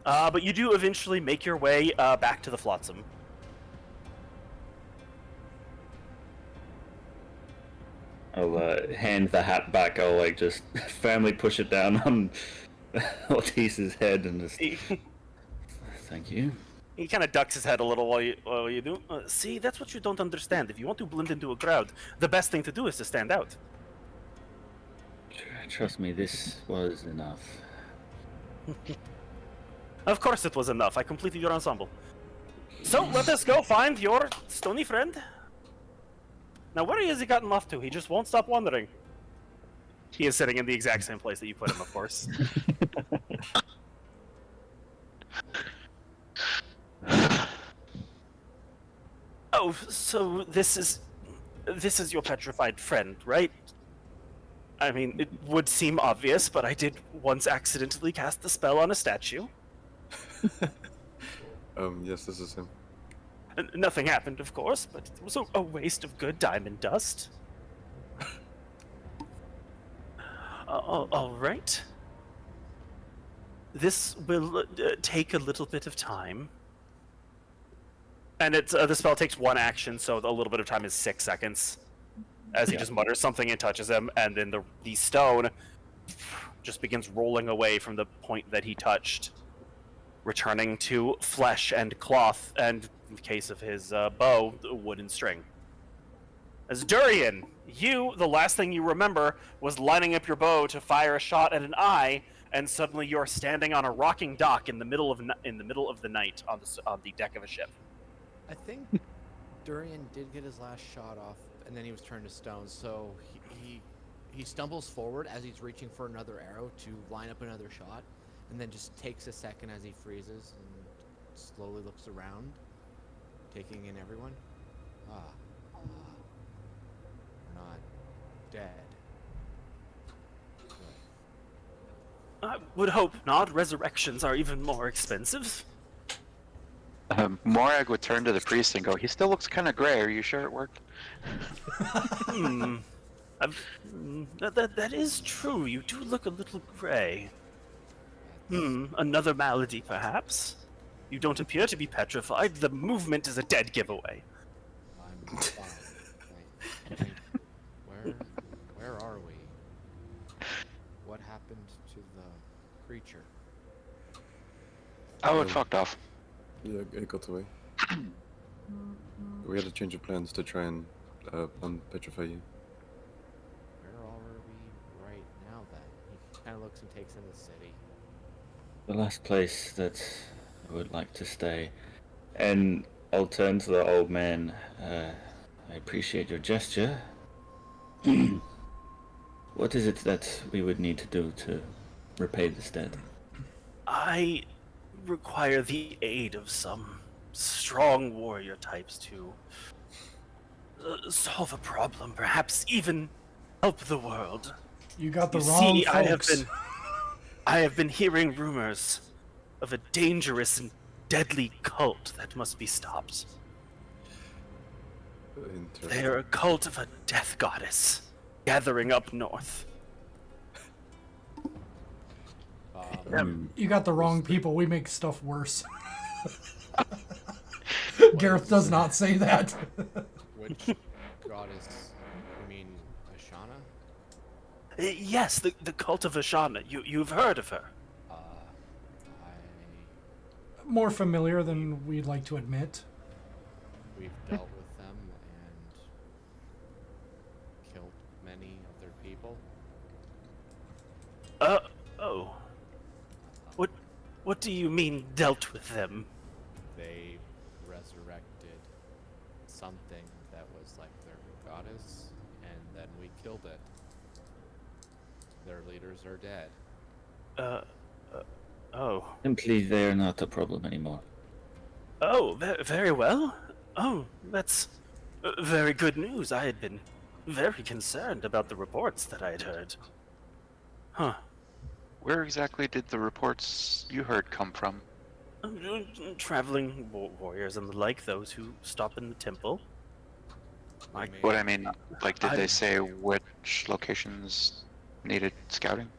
But you do eventually make your way back to the Flotsam. I'll hand the hat back. I'll like just firmly push it down on Ortiz's head and just. Thank you. He kind of ducks his head a little while you do. See, that's what you don't understand. If you want to blend into a crowd, the best thing to do is to stand out. Trust me, this was enough. Of course it was enough. I completed your ensemble. So, let us go find your stony friend. Now, where has he gotten off to? He just won't stop wandering. He is sitting in the exact same place that you put him, of course. Oh, so this is your petrified friend, right? I mean, it would seem obvious, but I did once accidentally cast the spell on a statue. Yes, this is him. Nothing happened, of course, but it was a waste of good diamond dust. All right. This will take a little bit of time. And the spell takes one action, so a little bit of time is 6 seconds. As he just mutters something and touches him, and then the stone just begins rolling away from the point that he touched. returning to flesh and cloth, and in the case of his bow, wood and string. As Durion, the last thing you remember was lining up your bow to fire a shot at an eye, and suddenly you're standing on a rocking dock in the middle of the night on the deck of a ship. I think Durion did get his last shot off, and then he was turned to stone. So he stumbles forward as he's reaching for another arrow to line up another shot, and then just takes a second as he freezes and slowly looks around, taking in everyone. We're not dead. I would hope not. Resurrections are even more expensive. Morag would turn to the priest and go, "He still looks kind of gray. Are you sure it worked?" That is true. You do look a little gray. Another malady, perhaps? You don't appear to be petrified. The movement is a dead giveaway. I'm fine. Where are we? What happened to the creature? Oh, it fucked off. Yeah, it got away. We had a change of plans to try and unpetrify you. Where are we right now then? He kind of looks and takes in the city. The last place that I would like to stay. And I'll turn to the old man. I appreciate your gesture. What is it that we would need to do to repay this debt? I require the aid of some strong warrior types to solve a problem, perhaps even help the world. You got the You wrong see, folks. I have been hearing rumors of a dangerous and deadly cult that must be stopped. They're a cult of a death goddess gathering up north. You got the wrong people. We make stuff worse. Gareth does not say that. Which goddess? You mean Ashana? Yes, the cult of Ashana. You've heard of her. More familiar than we'd like to admit. We've dealt with them and killed many of their people. Oh. What do you mean, dealt with them? They resurrected something that was like their goddess, and then we killed it. Their leaders are dead. Oh. Simply, they're not a problem anymore. Oh, very well. Oh, that's very good news. I had been very concerned about the reports that I had heard. Huh. Where exactly did the reports you heard come from? Traveling warriors and the like, those who stop in the temple. What I mean, like, did they say which locations needed scouting?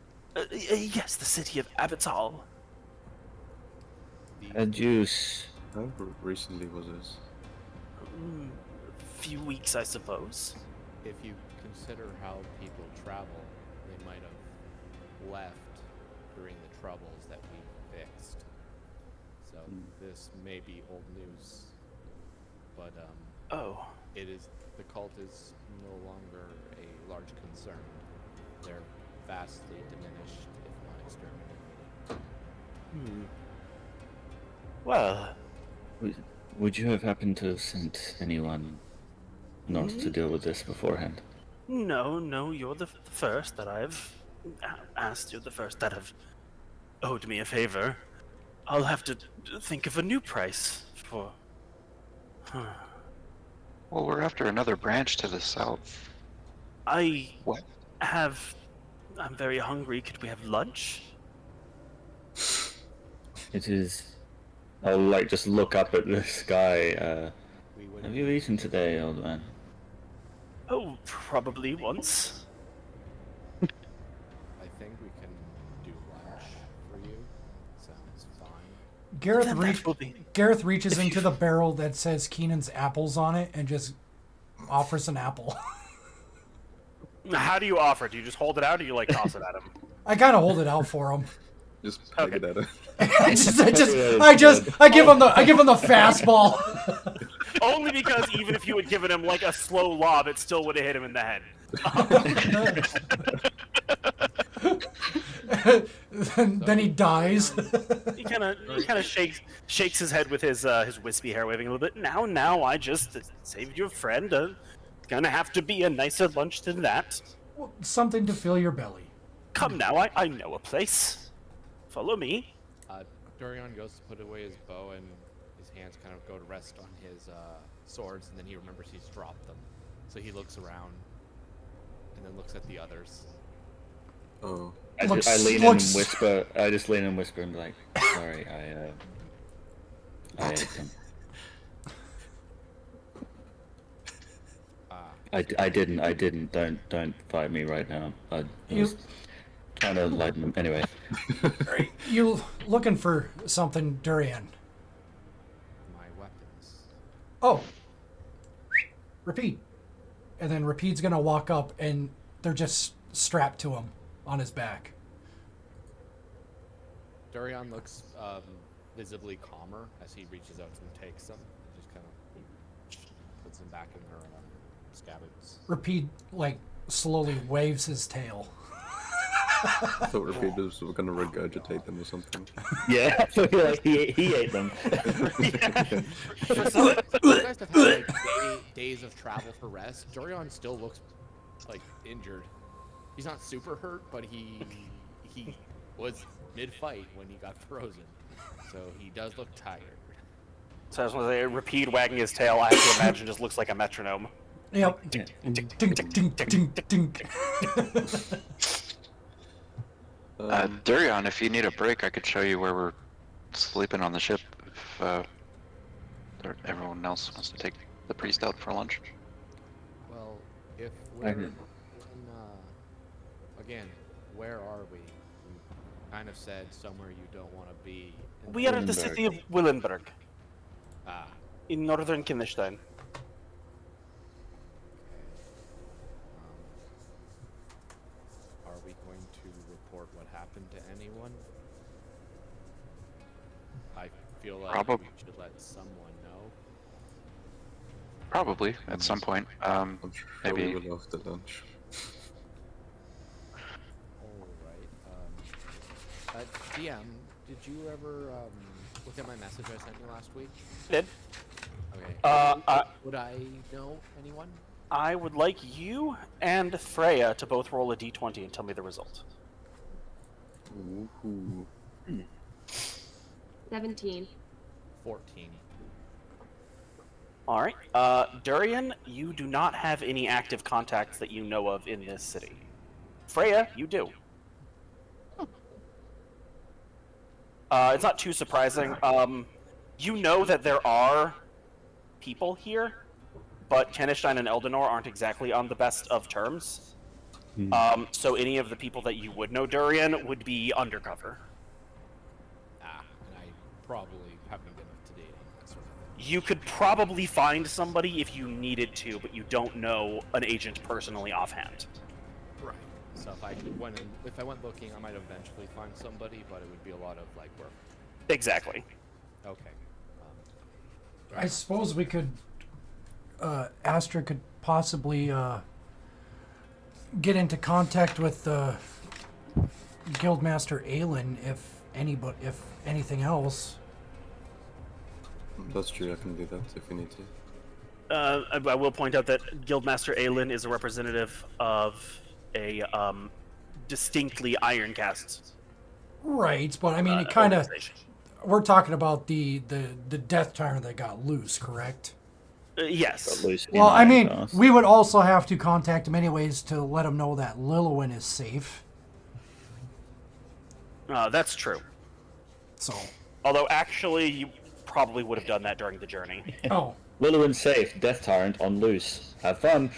Yes, the city of Abital. A juice. How recently was this? A few weeks, I suppose. If you consider how people travel, they might have left during the troubles that we fixed. So this may be old news, but Oh. the cult is no longer a large concern. They're vastly diminished, if not exterminated. Well, Would you have happened to have sent anyone north to deal with this beforehand? no, you're the first that I've asked. You're the first that have owed me a favor. I'll have to think of a new price for... Well, we're after another branch to the south. What? I'm very hungry. Could we have lunch? It is... I'll just look up at the sky. Have you eaten today, old man? Oh, probably once. I think we can do lunch for you. Sounds fine. Gareth reaches into the barrel that says Keenan's apples on it and just offers an apple. How do you offer it? Do you just hold it out, or do you toss it at him? I kind of hold it out for him. Just peg it at it. I give him the fastball. Only because even if you had given him like a slow lob, it still would have hit him in the head. Then he dies. He kind of shakes his head with his wispy hair waving a little bit. Now I just saved your friend. Gonna have to be a nicer lunch than that. Well, something to fill your belly. Come now, I know a place. Follow me. Durion goes to put away his bow, and his hands kind of go to rest on his swords, and then he remembers he's dropped them. So he looks around, and then looks at the others. Oh. I lean in and whisper. I just lean and whisper and be like, "Sorry, I ate them." I didn't. Don't fight me right now. I was trying to lighten them. Anyway. Are you looking for something, Durion? My weapons. Oh. Repeat. And then Repeat's gonna walk up, and they're just strapped to him on his back. Durion looks visibly calmer as he reaches out and takes them. Just kind of puts them back in their scabbards. Repeat, slowly waves his tail. I thought Repeat was gonna regurgitate them or something. Yeah, I feel like he ate them. You guys have had days of travel for rest. Durion still looks injured. He's not super hurt, but he was mid-fight when he got frozen, so he does look tired. So I was going to say, Repeat wagging his tail, I have to imagine just looks like a metronome. Yep. Ding, ding, ding, ding, ding. Durion, if you need a break, I could show you where we're sleeping on the ship if everyone else wants to take the priest out for lunch. Well, if we're again, where are we? You kind of said somewhere you don't want to be. We are at the city of Willenburg, Ah, in northern Kenneschtein. are we going to report what happened to anyone? I feel like we should let someone know. Probably, at some point. I'm sure Maybe. we will after lunch. Alright, DM, did you ever look at my message I sent you last week? Did. Okay. Would I know anyone? I would like you and Freya to both roll a d20 and tell me the result. Ooh. 17. 14. All right. Durion, you do not have any active contacts that you know of in this city. Freya, you do. It's not too surprising. You know that there are people here, but Kenneschtein and Eldenor aren't exactly on the best of terms. So any of the people that you would know, Durion, would be undercover. And I probably haven't been up to date on that sort of thing. You could probably find somebody if you needed to, but you don't know an agent personally offhand. Right. So if I went looking, I might eventually find somebody, but it would be a lot of work. Exactly. Okay. I suppose we could. Astra could possibly get into contact with Guildmaster Aelin if anything else. That's true, I can do that if you need to. I will point out that Guildmaster Aelin is a representative of a distinctly Iron Caste. Right, but I mean, it kind of. organization. We're talking about the Death Tyrant that got loose, correct? Yes. Well, I mean, we would also have to contact him anyways to let him know that Lillowin is safe. That's true. So. Although, actually, you probably would have done that during the journey. Oh. Lillowin safe, Death Tyrant on loose. Have fun.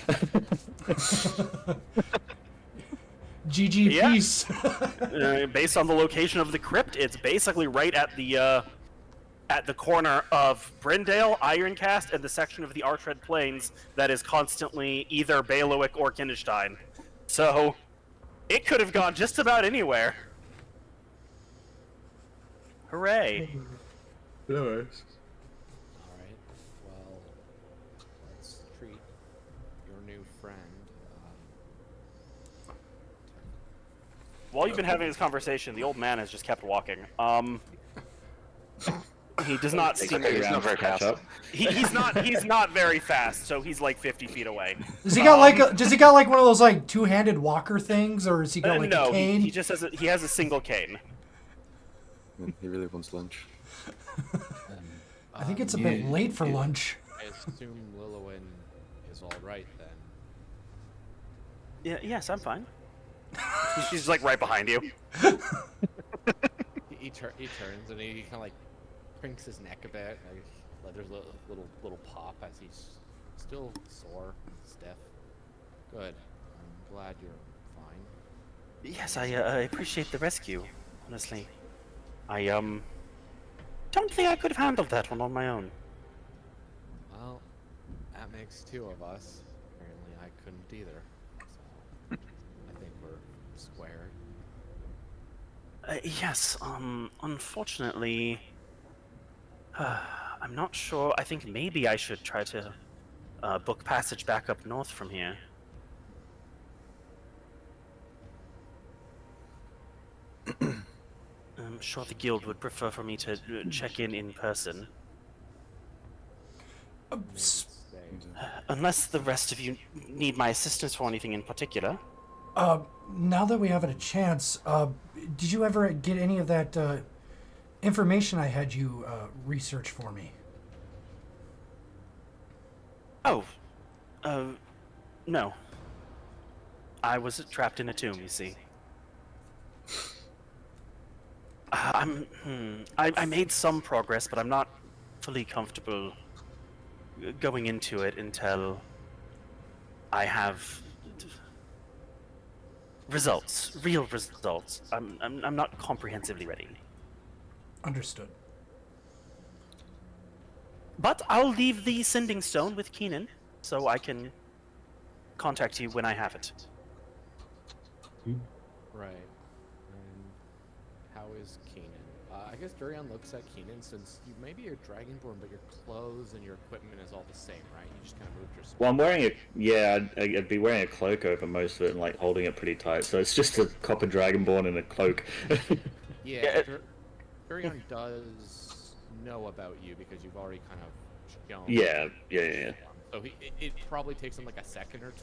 GG Yeah. peace. Based on the location of the crypt, it's basically right at the corner of Brindale, Ironcast, and the section of the Archred Plains that is constantly either Bailiwick or Kenneschtein. So, it could have gone just about anywhere. Hooray! No worries. All right. Well, let's treat your new friend. While you've been having this conversation, the old man has just kept walking. He does not seem. He's not very catch fast. up. He's not very fast, so he's like 50 feet away. Does he got like one of those like two-handed walker things, or has he got like No, a cane? he just has a single cane. Man, he really wants lunch. I think it's a bit late for lunch. I assume Lilowin is all right then. Yeah, yes, I'm fine. She's like right behind you. He turns and he kind of like crinks his neck a bit. Like, there's a little pop as he's still sore, stiff. Good. I'm glad you're fine. Yes, I appreciate the rescue. Honestly, I don't think I could have handled that one on my own. Well, that makes two of us. Apparently, I couldn't either. So I think we're square. Yes. Unfortunately, I'm not sure. I think maybe I should try to book passage back up north from here. I'm sure the guild would prefer for me to check in person. Unless the rest of you need my assistance for anything in particular. Now that we have a chance, did you ever get any of that information I had you research for me? Oh, no. I was trapped in a tomb, you see. I made some progress, but I'm not fully comfortable going into it until I have results, real results. I'm not comprehensively ready. Understood. But I'll leave the sending stone with Keenan, so I can contact you when I have it. Right. And how is Keenan? I guess Durion looks at Keenan since you maybe you're Dragonborn, but your clothes and your equipment is all the same, right? You just kind of moved your. Well, I'm wearing I'd be wearing a cloak over most of it and like holding it pretty tight. So it's just a copper dragonborn and a cloak. Yeah, Durion does know about you because you've already kind of shown. Yeah. So it probably takes him like a second or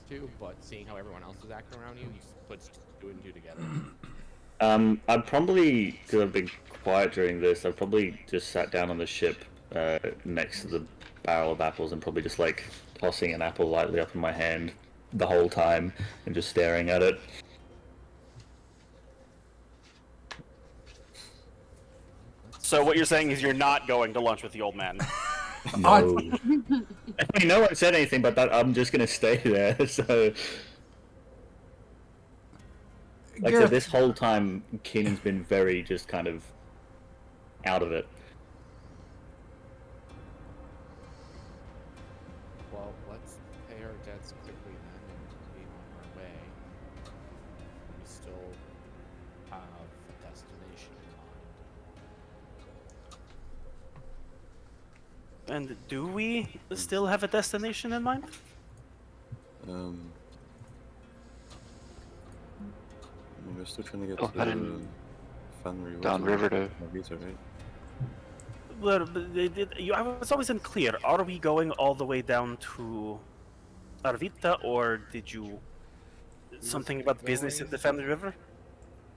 two, but seeing how everyone else is acting around you, he puts two and two together. I'd probably, because I've been quiet during this, I've probably just sat down on the ship next to the barrel of apples and probably just like tossing an apple lightly up in my hand the whole time and just staring at it. So what you're saying is you're not going to lunch with the old man? No. I mean, no one said anything, but that I'm just gonna stay there. So, like I said, this whole time, Keenan's been very just kind of out of it. Well, let's pay our debts quickly then and be on our way. We still have a destination in mind. And do we still have a destination in mind? I mean, we're still trying to get Oh, to I didn't- Fanry down river to. Margarita, right? Well, I was always unclear. Are we going all the way down to Arvita, or did you something about business at the Family River?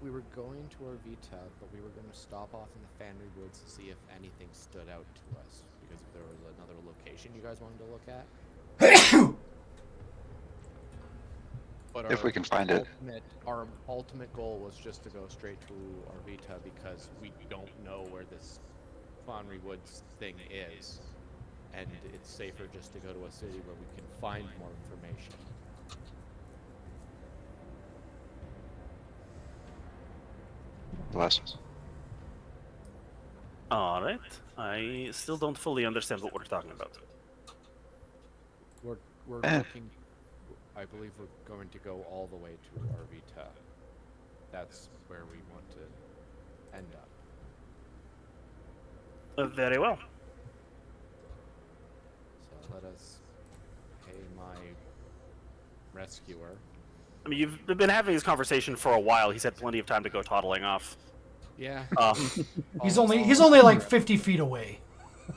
We were going to Arvita, but we were going to stop off in the Fanry Woods to see if anything stood out to us. Because if there was another location you guys wanted to look at. But If we can find it. Our ultimate goal was just to go straight to Arvita because we don't know where this Fanry Woods thing is. And it's safer just to go to a city where we can find more information. Bless. Alright. I still don't fully understand what we're talking about. We're looking. I believe we're going to go all the way to Arvita. That's where we want to end up. Very well. So let us pay my rescuer. I mean, you've been having this conversation for a while. He's had plenty of time to go toddling off. Yeah. He's only like 50 feet away.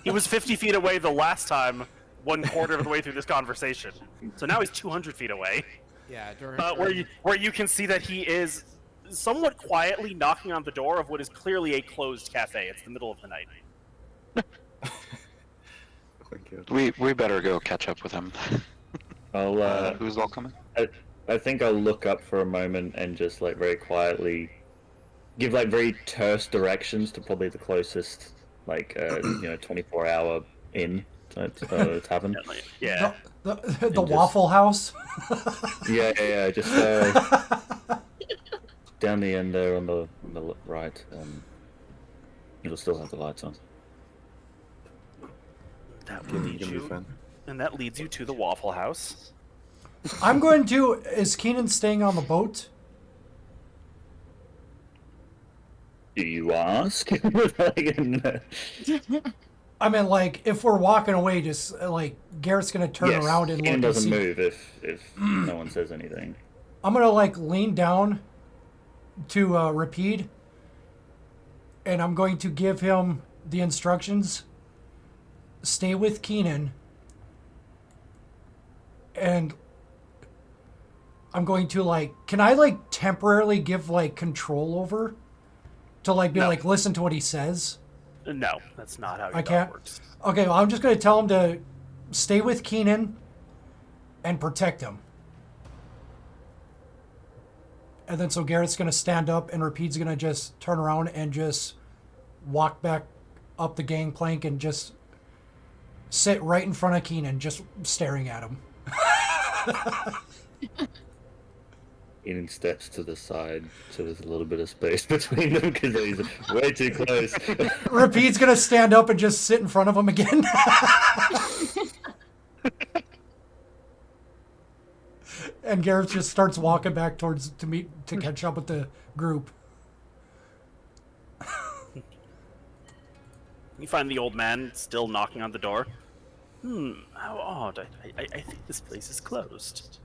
He was 50 feet away the last time, 1/4 of the way through this conversation. So now he's 200 feet away. Yeah, Where you can see that he is somewhat quietly knocking on the door of what is clearly a closed cafe. It's the middle of the night. We better go catch up with him. I'll Who's all coming? I think I'll look up for a moment and just like very quietly give like very terse directions to probably the closest 24-hour inn tavern. Yeah. The Waffle House. Yeah. Just down the end there on the right. It'll still have the lights on. That will lead you, and that leads you to the Waffle House. I'm going to. Is Keenan staying on the boat? Do you ask? I mean, like, if we're walking away, just like Garrett's gonna turn around and look. Keenan doesn't and see. move if no one says anything. I'm gonna like lean down to Rapide, and I'm going to give him the instructions. Stay with Keenan, and I'm going to like. Can I like temporarily give like control over? To like be No. like listen to what he says. No, that's not how I your can't. dog works. Okay, well, I'm just going to tell him to stay with Keenan and protect him. And then so Garrett's going to stand up and Rapide's going to just turn around and just walk back up the gangplank and just sit right in front of Keenan, just staring at him. Keenan steps to the side so there's a little bit of space between them because he's way too close. Rapide's going to stand up and just sit in front of him again. And Garrett just starts walking back towards to catch up with the group. You find the old man still knocking on the door. How odd. I think this place is closed.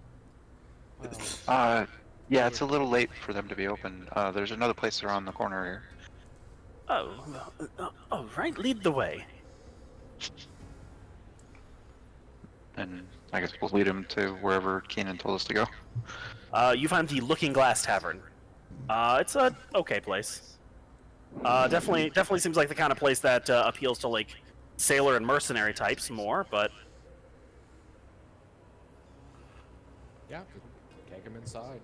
Yeah, it's a little late for them to be open. There's another place around the corner here. Oh, right. Lead the way. And I guess we'll lead him to wherever Keenan told us to go. You find the Looking Glass Tavern. It's a okay place. Definitely seems like the kind of place that appeals to like sailor and mercenary types more, but Yeah, take him inside.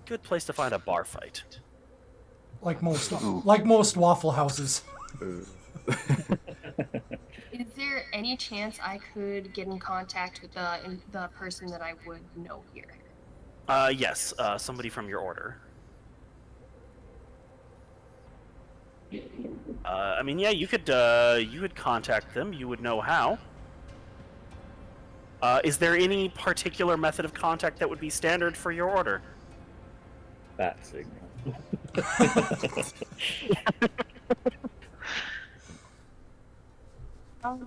good place to find a bar fight. Like most Waffle Houses. Is there any chance I could get in contact with the person that I would know here? Yes, somebody from your order. I mean, yeah, you could contact them. You would know how. Is there any particular method of contact that would be standard for your order? Bat signal.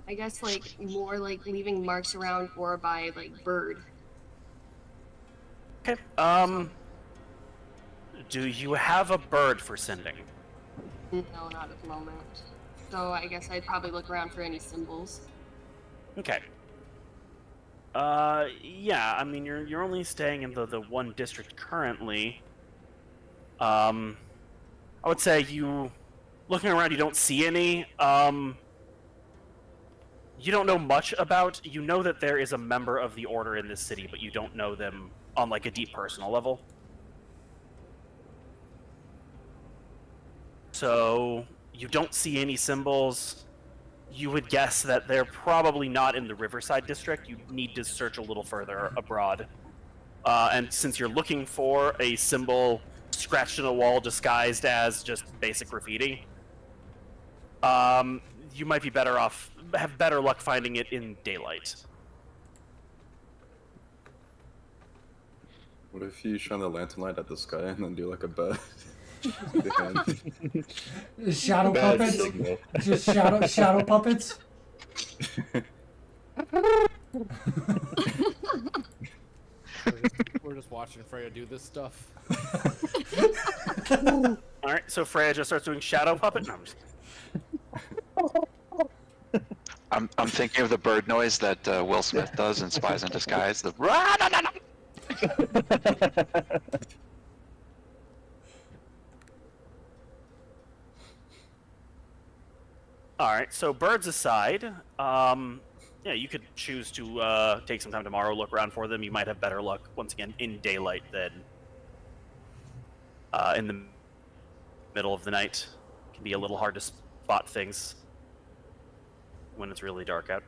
I guess like more like leaving marks around or by like bird. Okay. Do you have a bird for sending? No, not at the moment. So I guess I'd probably look around for any symbols. Okay. Yeah, I mean, you're only staying in the one district currently. I would say you, looking around, you don't see any. You don't know much about. You know that there is a member of the order in this city, but you don't know them on like a deep personal level. So you don't see any symbols. You would guess that they're probably not in the Riverside district. You need to search a little further abroad. And since you're looking for a symbol scratched in a wall disguised as just basic graffiti, you might be better off, have better luck finding it in daylight. What if you shine the lantern light at the sky and then do like a bird? Shadow Bad puppets. signal. Just shadow puppets. We're just watching Freya do this stuff. All right, so Freya just starts doing shadow puppet. No, I'm just I'm thinking of the bird noise that Will Smith does in Spies in Disguise. The All right, so birds aside, yeah, you could choose to take some time tomorrow, look around for them. You might have better luck, once again, in daylight than in the middle of the night. It can be a little hard to spot things when it's really dark out.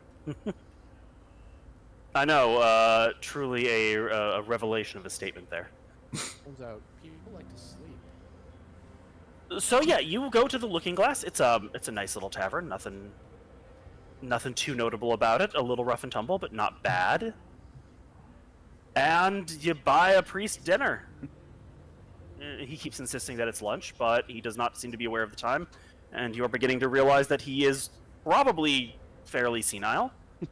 I know, truly a revelation of a statement there. Turns out people like to sleep. So yeah, you go to the Looking Glass. It's a nice little tavern. Nothing too notable about it. A little rough and tumble, but not bad. And you buy a priest dinner. He keeps insisting that it's lunch, but he does not seem to be aware of the time. And you're beginning to realize that he is probably fairly senile. He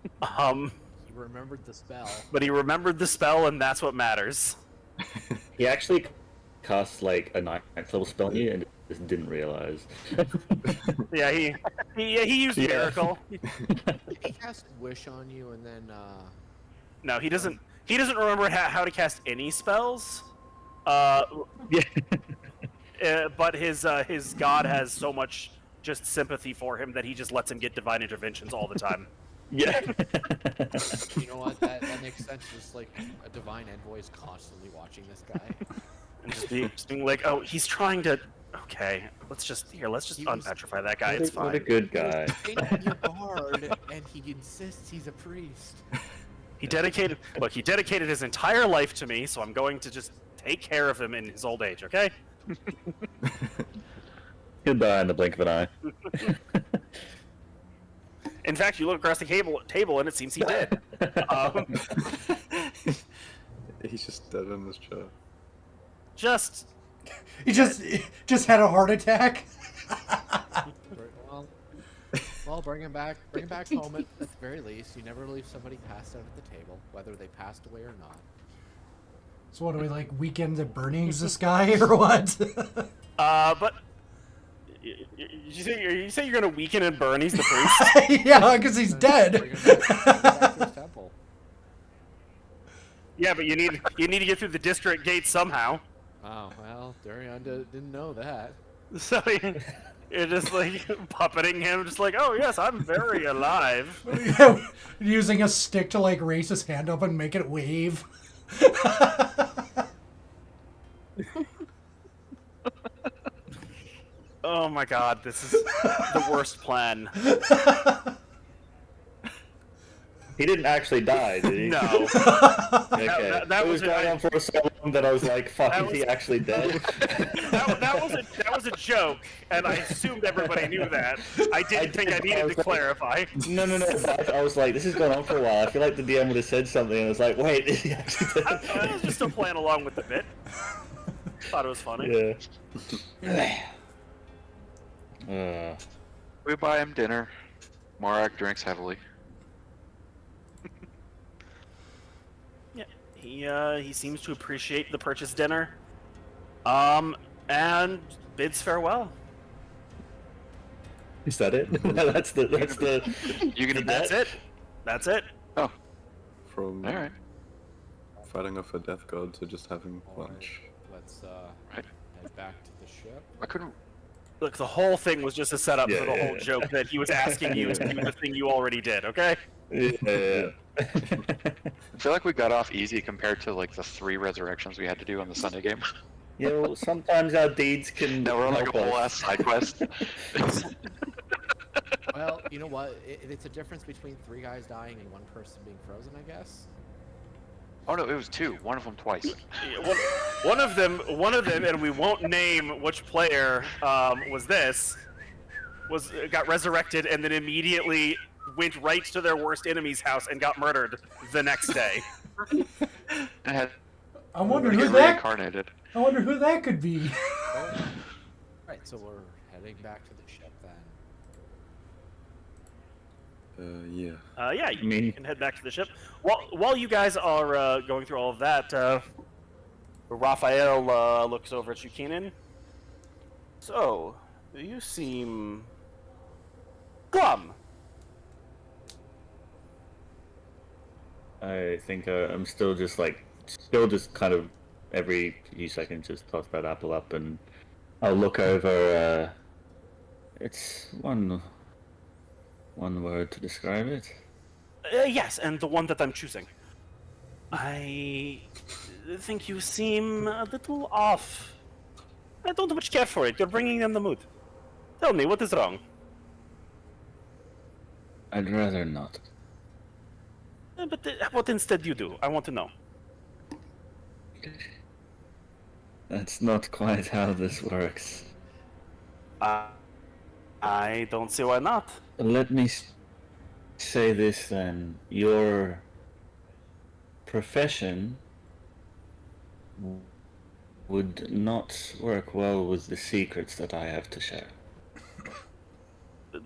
remembered the spell. But he remembered the spell, and that's what matters. He actually cast like a ninth level spell on you and just didn't realize. Yeah, he used Yeah. miracle. He cast wish on you, and then No, he doesn't. He doesn't remember how to cast any spells. Yeah. But his god has so much just sympathy for him that he just lets him get divine interventions all the time. Yeah. you know what? That makes sense. Just like a divine envoy is constantly watching this guy. And just being like, oh, he's trying to. Okay, let's just He was- unpetrify that guy. It's What a fine. good guy. He's a bard, and he insists he's a priest. He dedicated his entire life to me, so I'm going to just take care of him in his old age. Okay. He'll die in the blink of an eye. In fact, you look across the table, and it seems he did. He's just dead in his chair. Just He just had a heart attack. Well, bring him back home at the very least. You never leave somebody passed out at the table, whether they passed away or not. So what are we like, weekend at Burnings this guy or what? but you say you're gonna weaken and burn? He's the priest. Yeah, because he's dead. Bring him back to his temple. Yeah, but you need to get through the district gate somehow. Oh, well, Durion didn't know that. So you're just like puppeting him, just like, oh yes, I'm very alive. Yeah, using a stick to like raise his hand up and make it wave. Oh my god, this is the worst plan. He didn't actually die, did he? No. Okay. That it was was going on for so long that I was like, fuck, is he actually dead? that was a joke, and I assumed everybody knew that. I didn't think I needed to clarify. No. I was like, this has gone on for a while. I feel like the DM would have said something, and I was like, wait, is he actually dead? I was just still playing along with the bit. Thought it was funny. Yeah. We buy him dinner. Morak drinks heavily. Yeah, he seems to appreciate the purchase dinner, and bids farewell. Is that it? that's the. You gonna That's it. That's it. Oh, From all right. fighting off a death god to just having lunch. Let's Right. head back to the ship. I couldn't. Look, the whole thing was just a setup for the Yeah. whole joke that he was asking you to do the thing you already did. Okay. Yeah. I feel like we got off easy compared to like the 3 resurrections we had to do on the Sunday game. Yeah, well, sometimes our deeds can. Now we're on like help a whole us. ass side quest. Well, you know what? It's a difference between 3 guys dying and 1 person being frozen, I guess. Oh no, it was 2. One of them twice. Yeah, one of them, and we won't name which player got resurrected and then immediately went right to their worst enemy's house and got murdered the next day. And had I wonder to who get that. reincarnated. I wonder who that could be. Right, so we're heading back to the ship then. Yeah. Yeah, you mean- can head back to the ship. While you guys are going through all of that, Raphael looks over at you, Keenan. So, you seem glum. I think I'm still just kind of every few seconds just toss that apple up and I'll look over. It's one word to describe it. Yes, and the one that I'm choosing. I think you seem a little off. I don't much care for it. You're bringing them the mood. Tell me, what is wrong? I'd rather not. But what instead you do? I want to know. That's not quite how this works. I don't see why not. Let me say this then. Your profession would not work well with the secrets that I have to share.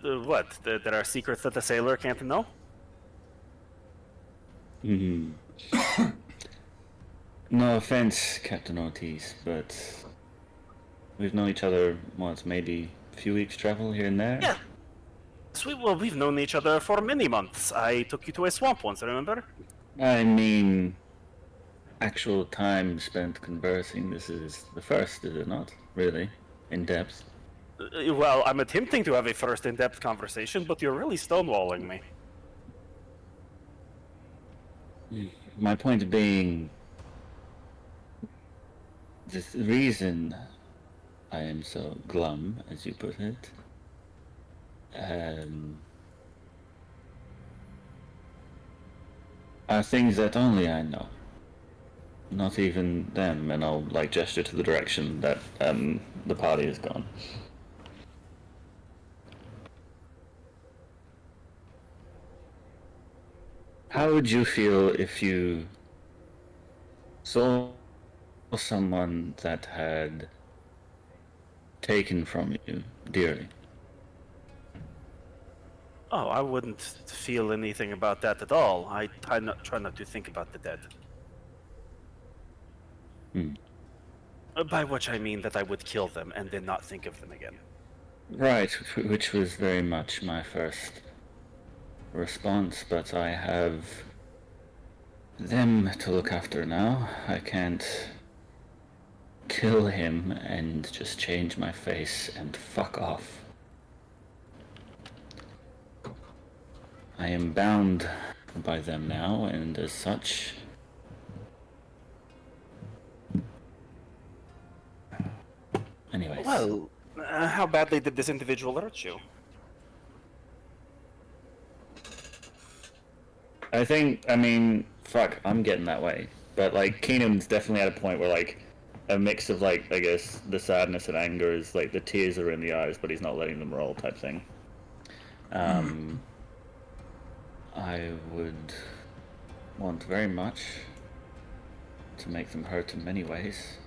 What? There are secrets that a sailor can't know? Hmm. No offense, Captain Ortiz, but we've known each other once, maybe a few weeks travel here and there. Yeah. Sweet. Well, we've known each other for many months. I took you to a swamp once, remember? I mean, actual time spent conversing. This is the first, is it not? Really? In depth? Well, I'm attempting to have a first in-depth conversation, but you're really stonewalling me. My point being, the reason I am so glum, as you put it, are things that only I know. Not even them, and I'll gesture to the direction that the party has gone. How would you feel if you saw someone that had taken from you dearly? Oh, I wouldn't feel anything about that at all. I try not to think about the dead. By which I mean that I would kill them and then not think of them again. Right, which was very much my first response, but I have them to look after now. I can't kill him and just change my face and fuck off. I am bound by them now, and as such, anyways. Well, how badly did this individual hurt you? I mean, fuck, I'm getting that way. But, Keenan's definitely at a point where, a mix of, I guess, the sadness and anger is, the tears are in the eyes, but he's not letting them roll type thing. I would want very much to make them hurt in many ways,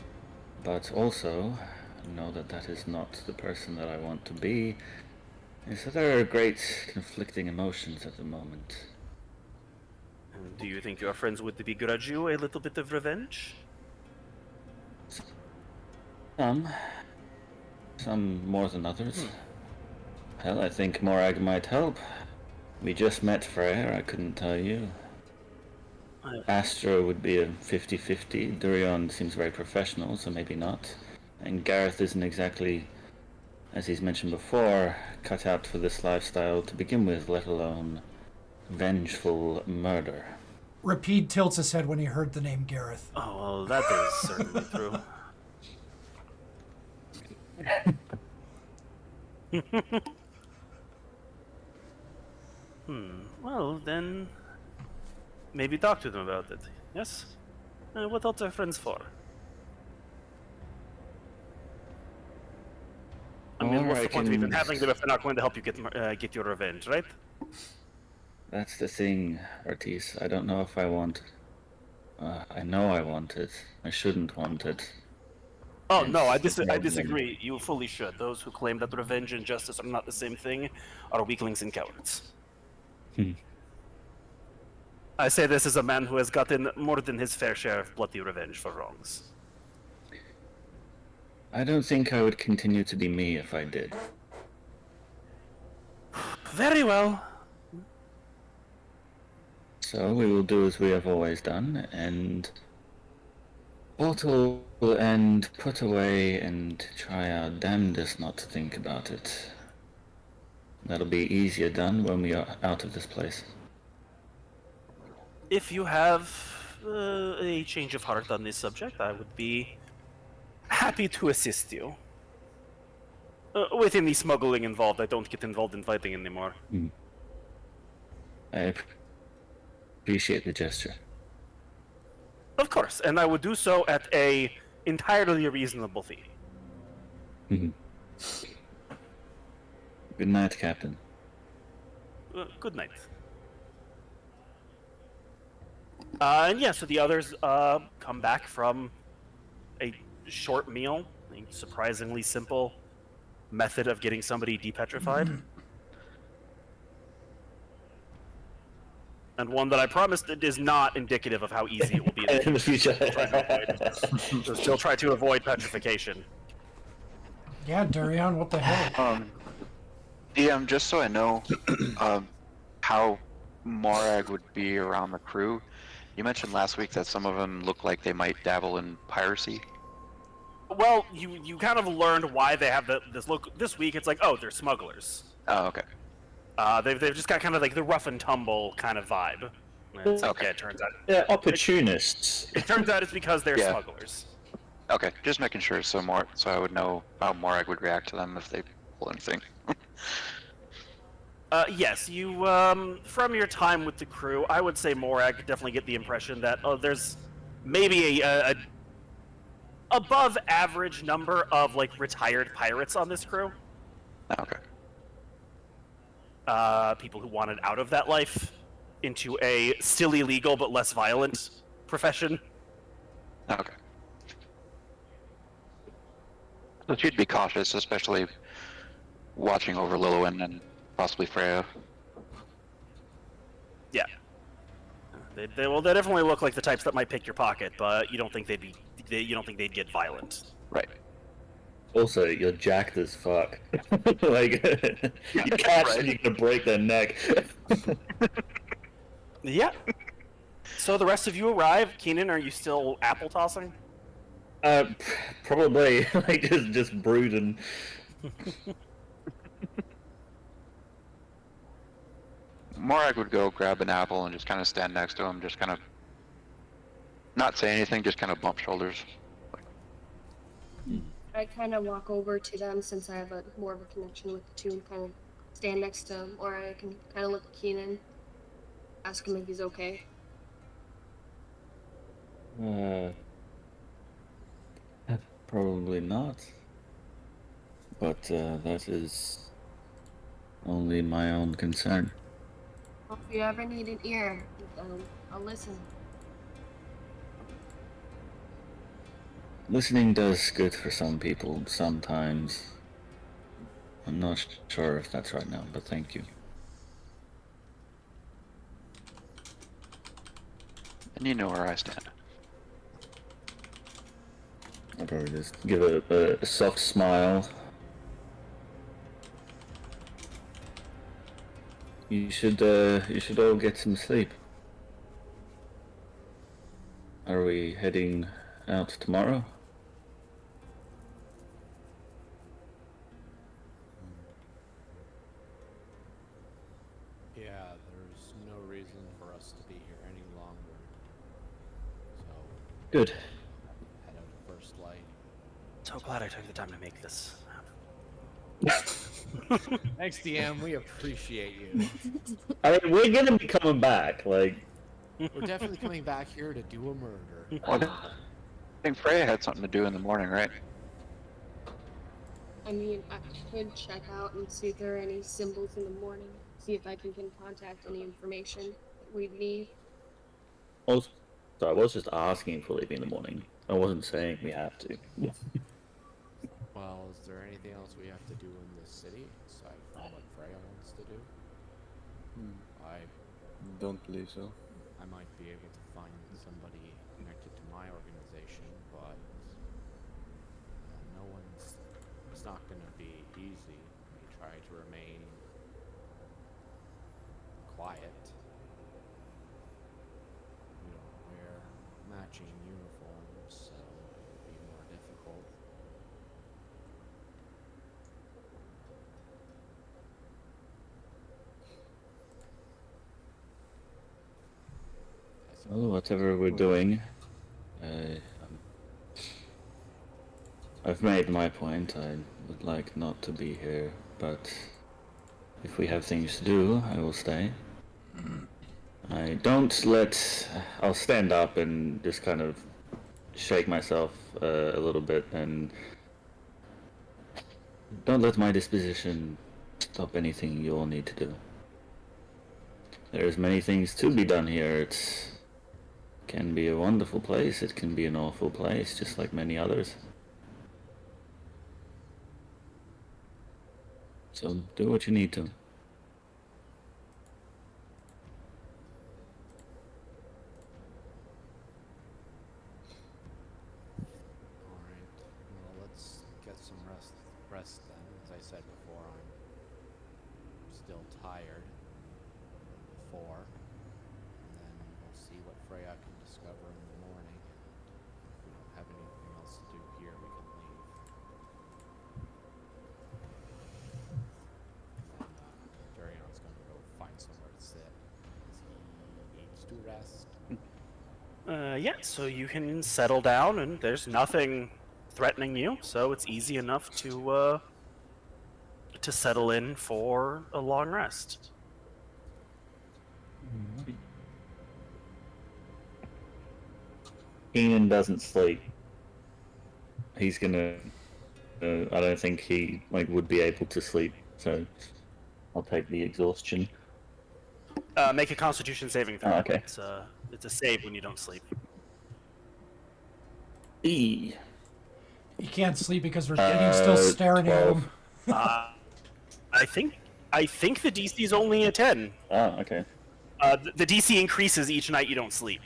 but also know that that is not the person that I want to be. And so there are great conflicting emotions at the moment. Do you think your friends would begrudge you a little bit of revenge? Some more than others. Hell, I think Morag might help. We just met Freyr, I couldn't tell you. Astro would be a 50-50. Durion seems very professional, so maybe not. And Gareth isn't exactly, as he's mentioned before, cut out for this lifestyle to begin with, let alone vengeful murder. Rapide tilts his head when he heard the name Gareth. Oh, well, that is certainly true. Well, then maybe talk to them about it. Yes? What else are friends for? I mean, what's the point of even having them if they're not going to help you get your revenge, right? That's the thing, Ortiz. I don't know if I want... I know I want it. I shouldn't want it. Oh and no, I ignore them. disagree. You fully should. Those who claim that revenge and justice are not the same thing are weaklings and cowards. Hmm. I say this as a man who has gotten more than his fair share of bloody revenge for wrongs. I don't think I would continue to be me if I did. Very well. So we will do as we have always done, and bottle and put away and try our damnedest not to think about it. That'll be easier done when we are out of this place. If you have a change of heart on this subject, I would be happy to assist you. With any smuggling involved, I don't get involved in fighting anymore. I appreciate the gesture. Of course, and I would do so at a entirely reasonable fee. Good night, Captain. Good night. And yeah, so the others come back from a short meal, a surprisingly simple method of getting somebody depetrified. And one that I promised it is not indicative of how easy it will be In the future. So still try to avoid petrification. Yeah, Durion, what the hell? DM, just so I know how Morag would be around the crew, you mentioned last week that some of them look like they might dabble in piracy. Well, you kind of learned why they have this look. This week, it's like, oh, they're smugglers. Oh, okay. They've just got kind of like the rough and tumble kind of vibe. And it's like, Okay. yeah, it turns out. They're opportunists. It turns out it's because they're Yeah. smugglers. Okay, just making sure so I would know how Morag would react to them if they pull anything. Yes, you from your time with the crew, I would say Morag could definitely get the impression that there's maybe a above average number of like retired pirates on this crew. Okay. People who wanted out of that life into a still illegal but less violent profession. Okay. So she'd be cautious, especially watching over Lilwyn and possibly Freya. Yeah. They definitely look like the types that might pick your pocket, but you don't think you don't think they'd get violent. Right. Also, you're jacked as fuck. Like, you catch right. and you're gonna break their neck. Yeah. So the rest of you arrive. Keenan, are you still apple tossing? Probably, like, just brooding. Morag would go grab an apple and just kind of stand next to him, just kind of not say anything, just kind of bump shoulders. I kind of walk over to them since I have more of a connection with the two and kind of stand next to him, or I can kind of look at Keenan, ask him if he's okay. Probably not. But that is only my own concern. Well, if you ever need an ear, I'll listen. Listening does good for some people sometimes. I'm not sure if that's right now, but thank you. And you know where I stand. I'll probably just give a soft smile. You should all get some sleep. Are we heading out tomorrow? Yeah, there's no reason for us to be here any longer. So, Good. head out at first light. So glad I took the time to make this Thanks, DM. We appreciate you. I mean, we're gonna be coming back, like... We're definitely coming back here to do a murder. Well, I think Freya had something to do in the morning, right? I mean, I could check out and see if there are any symbols in the morning, see if I can contact any information we'd need. Also, I was just asking for leaving in the morning. I wasn't saying we have to. is there anything else we have to do in this city aside from what Freya wants to do? I Don't believe so. might be able to find somebody connected to my organization, but no one's. It's not going to be easy. We try to remain quiet. We don't wear matching uniforms, so it would be more difficult. Well, whatever we're doing, I've made my point. I would like not to be here, but if we have things to do, I will stay. I'll stand up and just kind of shake myself a little bit, and don't let my disposition stop anything you all need to do. There's many things to be done here. It can be a wonderful place, it can be an awful place, just like many others. So do what you need to. Alright, well, let's get some rest then. As I said before, I'm still tired. 4. And then we'll see what Freya can discover in the morning. If we don't have anything else to do here, we can leave. And then Durion's gonna go find somewhere to sit. He needs to rest. Yeah, so you can settle down, and there's nothing threatening you, so it's easy enough to settle in for a long rest. Keenan doesn't sleep. He's gonna. I don't think he would be able to sleep, so I'll take the exhaustion. Make a Constitution saving throw. Oh, okay. It's a save when you don't sleep. E. He can't sleep because Virginia's still staring 12. at him. I think the DC is only a 10. Oh, okay. The DC increases each night you don't sleep.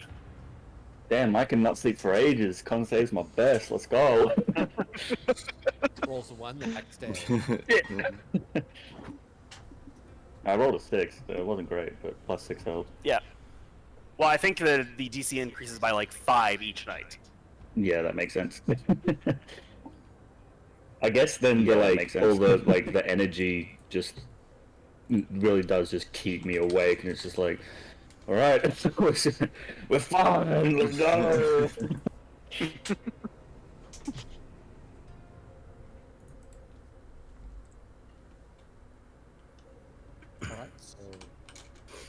Damn, I cannot sleep for ages. Con save's my best. Let's go. Rolls a 1 the next day. I rolled a 6. So it wasn't great, but plus 6 helped. Yeah. Well, I think the DC increases by like 5 each night. Yeah, that makes sense. I guess then all the energy just really does just keep me awake, and it's just like, all right, we're fine, let's go. Alright, so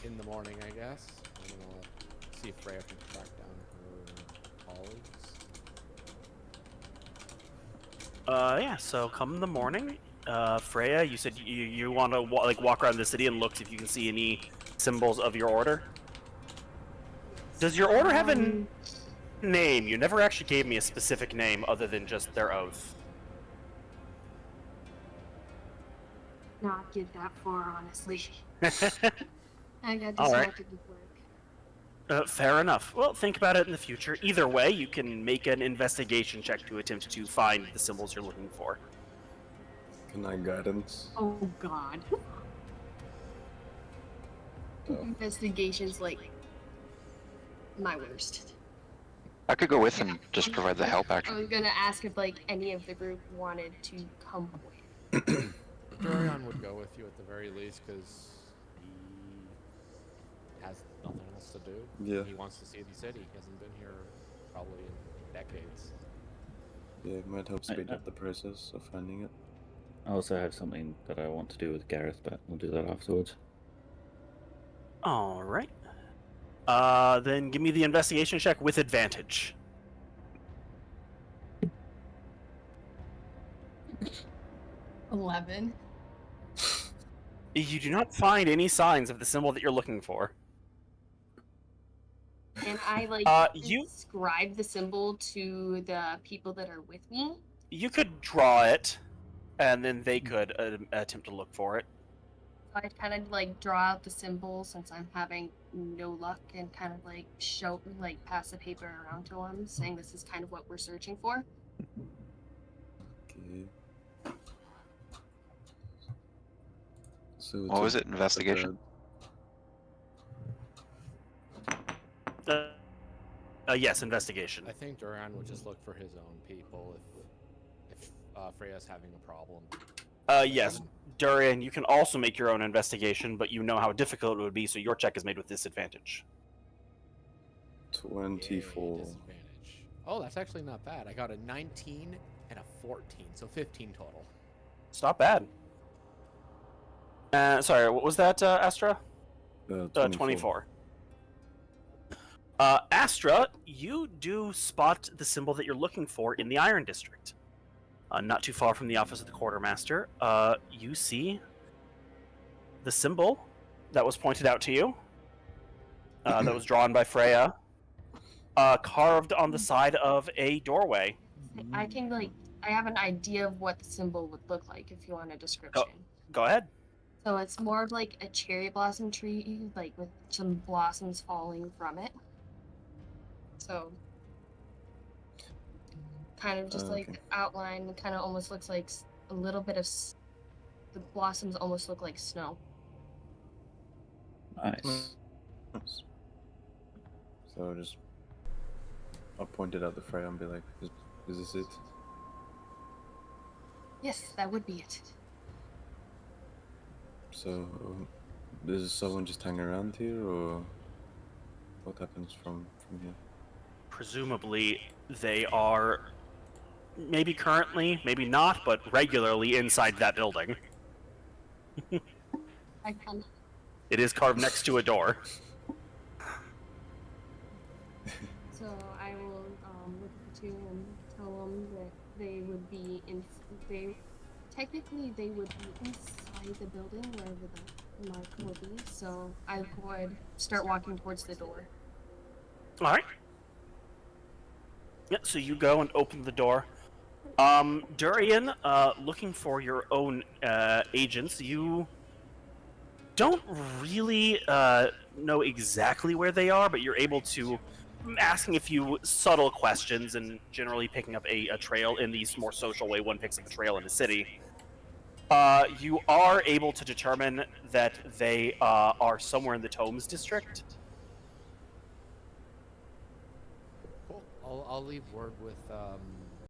in the morning, I guess, I'm gonna see if Freya can track down her colleagues. Yeah, so come in the morning, Freya, you said you want to walk around the city and look if you can see any symbols of your order. Does your order have a name? You never actually gave me a specific name other than just their oath. Not get that far, honestly. I got All right. distracted with work. Fair enough. Well, think about it in the future. Either way, you can make an investigation check to attempt to find the symbols you're looking for. Can I guidance? Oh god. Oh. Investigation's like my worst. I could go with and just provide the help I action. was gonna ask if like any of the group wanted to come with. Durion would go with you at the very least, because he has nothing else to do. Yeah. He wants to see the city. He hasn't been here probably in decades. Yeah, it might help speed up the process of finding it. I also have something that I want to do with Gareth, but we'll do that afterwards. All right. Then give me the investigation check with advantage. 11. You do not find any signs of the symbol that you're looking for. And I like you- describe the symbol to the people that are with me. You could draw it. and then they could attempt to look for it. I'd kind of like draw out the symbol since I'm having no luck and kind of like pass the paper around to them, saying this is kind of what we're searching for. Okay. So What was it? Investigation? Yes, investigation. I think Durion would just look for his own people if Freya's having a problem. Yes, Durion, you can also make your own investigation, but you know how difficult it would be, so your check is made with disadvantage. 24. Yay, disadvantage. Oh, that's actually not bad. I got a 19 and a 14, so 15 total. It's not bad. Sorry, what was that, Astra? 24. Astra, you do spot the symbol that you're looking for in the Iron District. Not too far from the office of the quartermaster. You see the symbol that was pointed out to you, that was drawn by Freya, carved on the side of a doorway. I have an idea of what the symbol would look like if you want a description. Go ahead. So it's more of like a cherry blossom tree, like with some blossoms falling from it. So kind of just like okay. the outline kind of almost looks like a little bit of the blossoms almost look like snow. Nice. Nice. So I'll point it out to Freya and be like, is this it? Yes, that would be it. So, does someone just hang around here, or what happens from here? Presumably, they are maybe currently, maybe not, but regularly inside that building. I can. It is carved next to a door. So I will look at the two and tell them that they would be technically they would be inside the building wherever the mark will be. So I would start walking towards the door. All right. Yeah, so you go and open the door. Durion, looking for your own agents, you don't really know exactly where they are, but you're able to asking a few subtle questions and generally picking up a trail in the more social way one picks up a trail in the city. You are able to determine that they are somewhere in the Tomes district. Cool. I'll leave word with